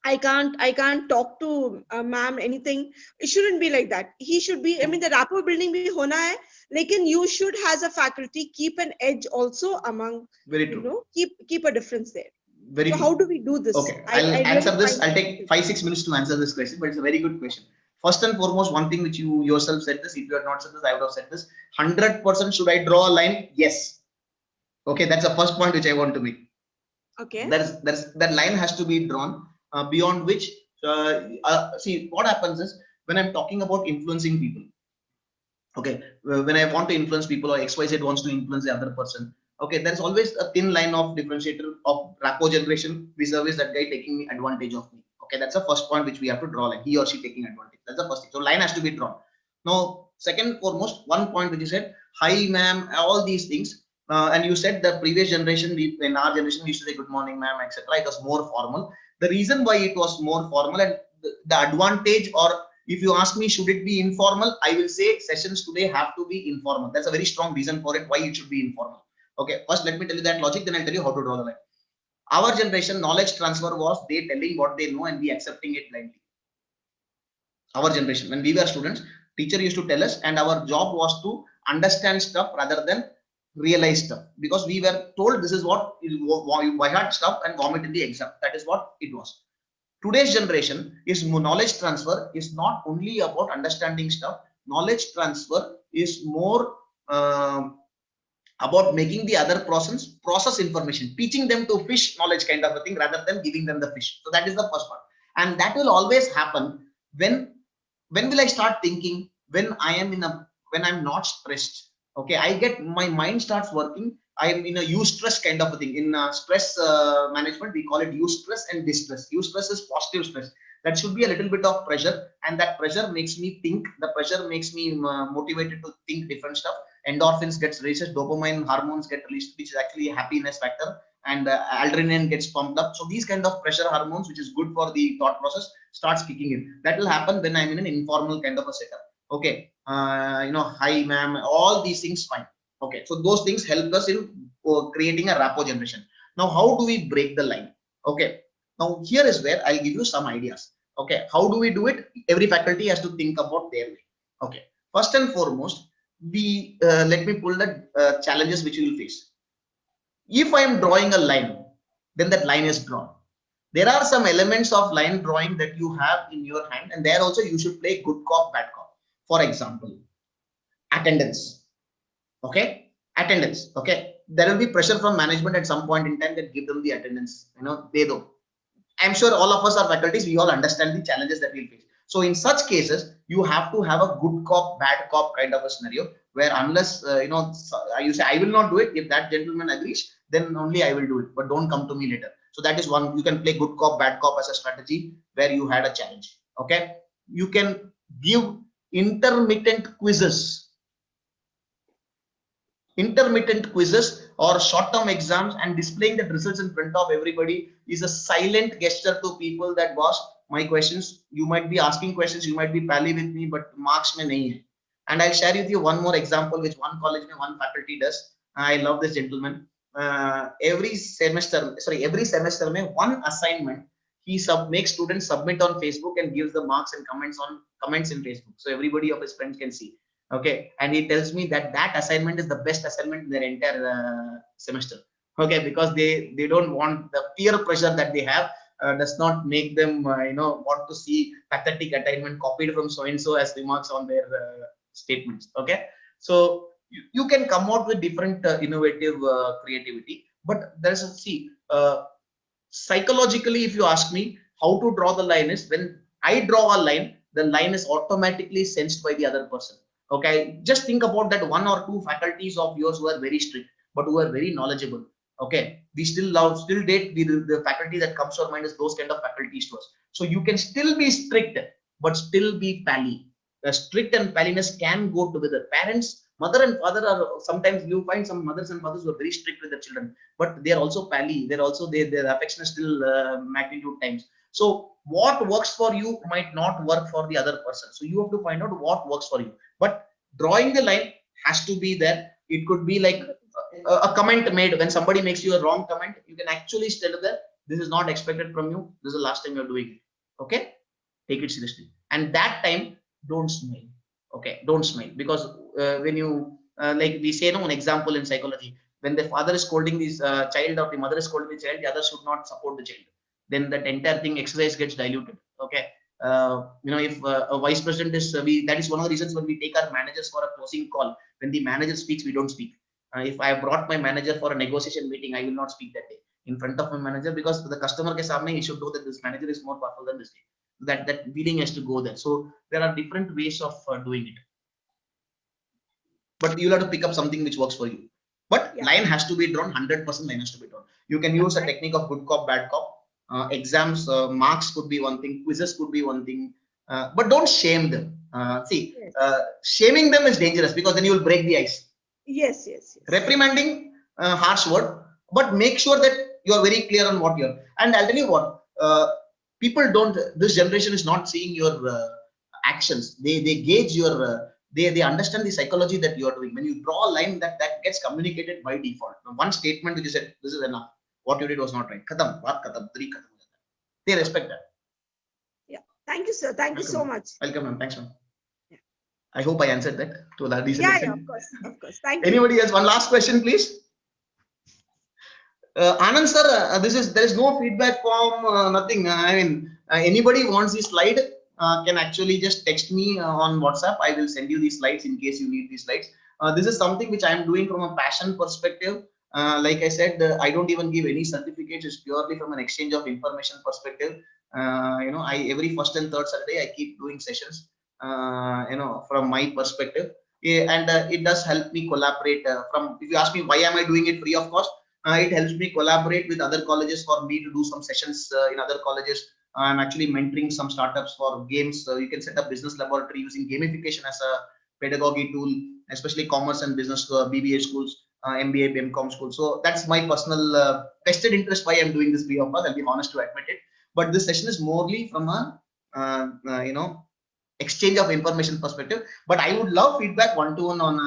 I can't talk to ma'am anything. It shouldn't be like that. He should be, I mean, the rapport building bhi hona hai, lekin you should, as a faculty, keep an edge also among, very true. Keep a difference there. Very so true. How do we do this? Okay, I'll answer this. I'll take 5-6 minutes to answer this question, but it's a very good question. First and foremost, one thing which you yourself said this, if you had not said this, I would have said this. 100% should I draw a line? Yes. Okay, that's the first point which I want to make. Okay. That line has to be drawn, beyond which, see what happens is when I'm talking about influencing people. Okay, when I want to influence people or XYZ wants to influence the other person, okay, there's always a thin line of differentiator of rapport generation vis-a-vis that guy taking advantage of me. Okay, that's the first point which we have to draw, like he or she taking advantage. That's the first thing. So line has to be drawn. Now, second foremost, one point which you said, hi ma'am, all these things, and you said the previous generation, in our generation, we used to say good morning ma'am, etc. It was more formal. The reason why it was more formal, and the advantage, or if you ask me, should it be informal? I will say sessions today have to be informal. That's a very strong reason for it, why it should be informal. Okay, first let me tell you that logic, then I'll tell you how to draw the line. Our generation, knowledge transfer was they telling what they know and we accepting it blindly. Our generation, when we were students, teacher used to tell us, and our job was to understand stuff rather than realize stuff, because we were told this is what by heart stuff and vomit in the exam. That is what it was. Today's generation is knowledge transfer is not only about understanding stuff. Knowledge transfer is more about making the other process information, teaching them to fish knowledge kind of a thing rather than giving them the fish. So that is the first part, and that will always happen when will I start thinking? When I am when I'm not stressed. Okay, I get my mind starts working. I am in a eustress kind of a thing. In stress management, we call it eustress and distress. Eustress is positive stress. That should be a little bit of pressure, and that pressure makes me think. The pressure makes me motivated to think different stuff. Endorphins gets released, dopamine hormones get released, which is actually a happiness factor, and adrenaline gets pumped up. So these kind of pressure hormones, which is good for the thought process, starts kicking in. That will happen when I'm in an informal kind of a setup. Okay, hi ma'am, all these things fine. Okay, so those things help us in creating a rapport generation. Now, how do we break the line? Okay, now here is where I'll give you some ideas. Okay, how do we do it? Every faculty has to think about their way. Okay, first and foremost, we let me pull the challenges which you will face. If I am drawing a line, then that line is drawn. There are some elements of line drawing that you have in your hand, and there also you should play good cop, bad cop. For example, attendance. Okay, attendance. Okay, there will be pressure from management at some point in time that give them the attendance. They do. I'm sure all of us are faculties. We all understand the challenges that we'll face. So in such cases, you have to have a good cop, bad cop kind of a scenario where unless you say I will not do it. If that gentleman agrees, then only I will do it. But don't come to me later. So that is one. You can play good cop, bad cop as a strategy where you had a challenge. Okay, you can give intermittent quizzes. Intermittent quizzes or short-term exams and displaying the results in front of everybody is a silent gesture to people that boss, my questions, you might be asking questions, you might be pally with me, but marks mein nahi hai. And I'll share with you one more example which one college mein one faculty does. I love this gentleman. Every semester mein one assignment he makes students submit on Facebook and gives the marks and comments in Facebook, so everybody of his friends can see. Okay, and he tells me that assignment is the best assignment in their entire semester. Okay, because they don't want the peer pressure that they have does not make them want to see pathetic assignment copied from so and so as remarks on their statements. Okay, so you can come out with different innovative creativity, but there's psychologically, if you ask me, how to draw the line is when I draw a line, the line is automatically sensed by the other person. Okay, just think about that one or two faculties of yours who are very strict but who are very knowledgeable. Okay, we still date the faculty that comes to our mind is those kind of faculties to us. So you can still be strict but still be pally. The strict and palliness can go together. Parents, mother and father are sometimes you find some mothers and fathers who are very strict with their children, but they are also pally. They're also their affection is still magnitude times. So what works for you might not work for the other person. So you have to find out what works for you. But drawing the line has to be there. It could be like a comment made when somebody makes you a wrong comment. You can actually tell them this is not expected from you. This is the last time you're doing it. Okay, take it seriously. And that time, don't smile. Okay, don't smile, because when you like we say an example in psychology, when the father is scolding this child or the mother is scolding the child, the other should not support the child. Then that entire thing exercise gets diluted. Okay, if a vice president is that is one of the reasons when we take our managers for a closing call. When the manager speaks, we don't speak. If I brought my manager for a negotiation meeting, I will not speak that day in front of my manager, because the customer ke samne he should know that this manager is more powerful than this day. That feeling has to go there. So there are different ways of doing it, but you'll have to pick up something which works for you. But line has to be drawn, 100% line has to be drawn. You can use a technique of good cop, bad cop. Exams, marks could be one thing, quizzes could be one thing, but don't shame them. Shaming them is dangerous, because then you will break the ice. Yes. Reprimanding, harsh word, but make sure that you are very clear on what you're. And I'll tell you what, people don't. This generation is not seeing your actions. They gauge your. They understand the psychology that you are doing. When you draw a line, that gets communicated by default. One statement which you said, this is enough. What you did was not right. Khatam, baat khatam, three khatam. They respect that. Yeah. Thank you, sir. Thank you so much. Welcome, ma'am. Thanks, ma'am. I hope I answered that to a decent Yeah, extent. of course. Thank you. Anybody else? One last question, please. Anand sir, there is no feedback form, nothing. I mean, anybody wants the slide can actually just text me on WhatsApp. I will send you these slides in case you need these slides. This is something which I am doing from a passion perspective. Like I said, I don't even give any certificates. It's purely from an exchange of information perspective. Every first and third Saturday I keep doing sessions. From my perspective, and it does help me collaborate. If you ask me why am I doing it free of cost, it helps me collaborate with other colleges for me to do some sessions in other colleges. I'm actually mentoring some startups for games. You can set up business laboratory using gamification as a pedagogy tool, especially commerce and business BBA schools, MBA, BMCom schools. So that's my personal vested interest why I'm doing this free of cost. I'll be honest to admit it. But this session is morely from a exchange of information perspective. But I would love feedback one-to-one on.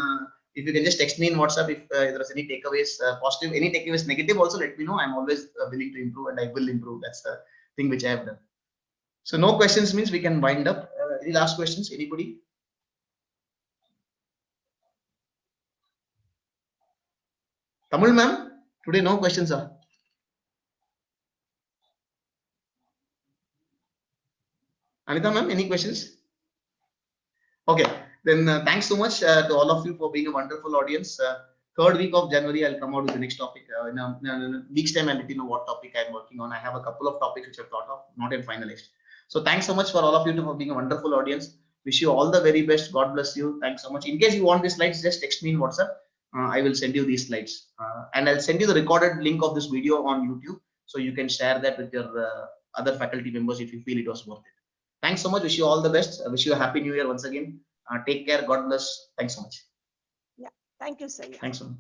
If you can just text me in WhatsApp if there's any takeaways, positive, any takeaways, negative, also let me know. I'm always willing to improve, and I will improve. That's the thing which I have done. So no questions means we can wind up. Any last questions? Anybody? Tamil ma'am, today no questions, sir. Anita ma'am, any questions? Okay, then thanks so much to all of you for being a wonderful audience. Third week of January, I'll come out with the next topic. In a week's time, I'll let you know what topic I'm working on. I have a couple of topics which I've thought of, not yet finalized. So thanks so much for all of you for being a wonderful audience. Wish you all the very best. God bless you. Thanks so much. In case you want these slides, just text me in WhatsApp. I will send you these slides. And I'll send you the recorded link of this video on YouTube. So you can share that with your other faculty members if you feel it was worth it. Thanks so much. Wish you all the best. I wish you a happy new year once again. Take care. God bless. Thanks so much. Yeah. Thank you, sir. Thanks so much.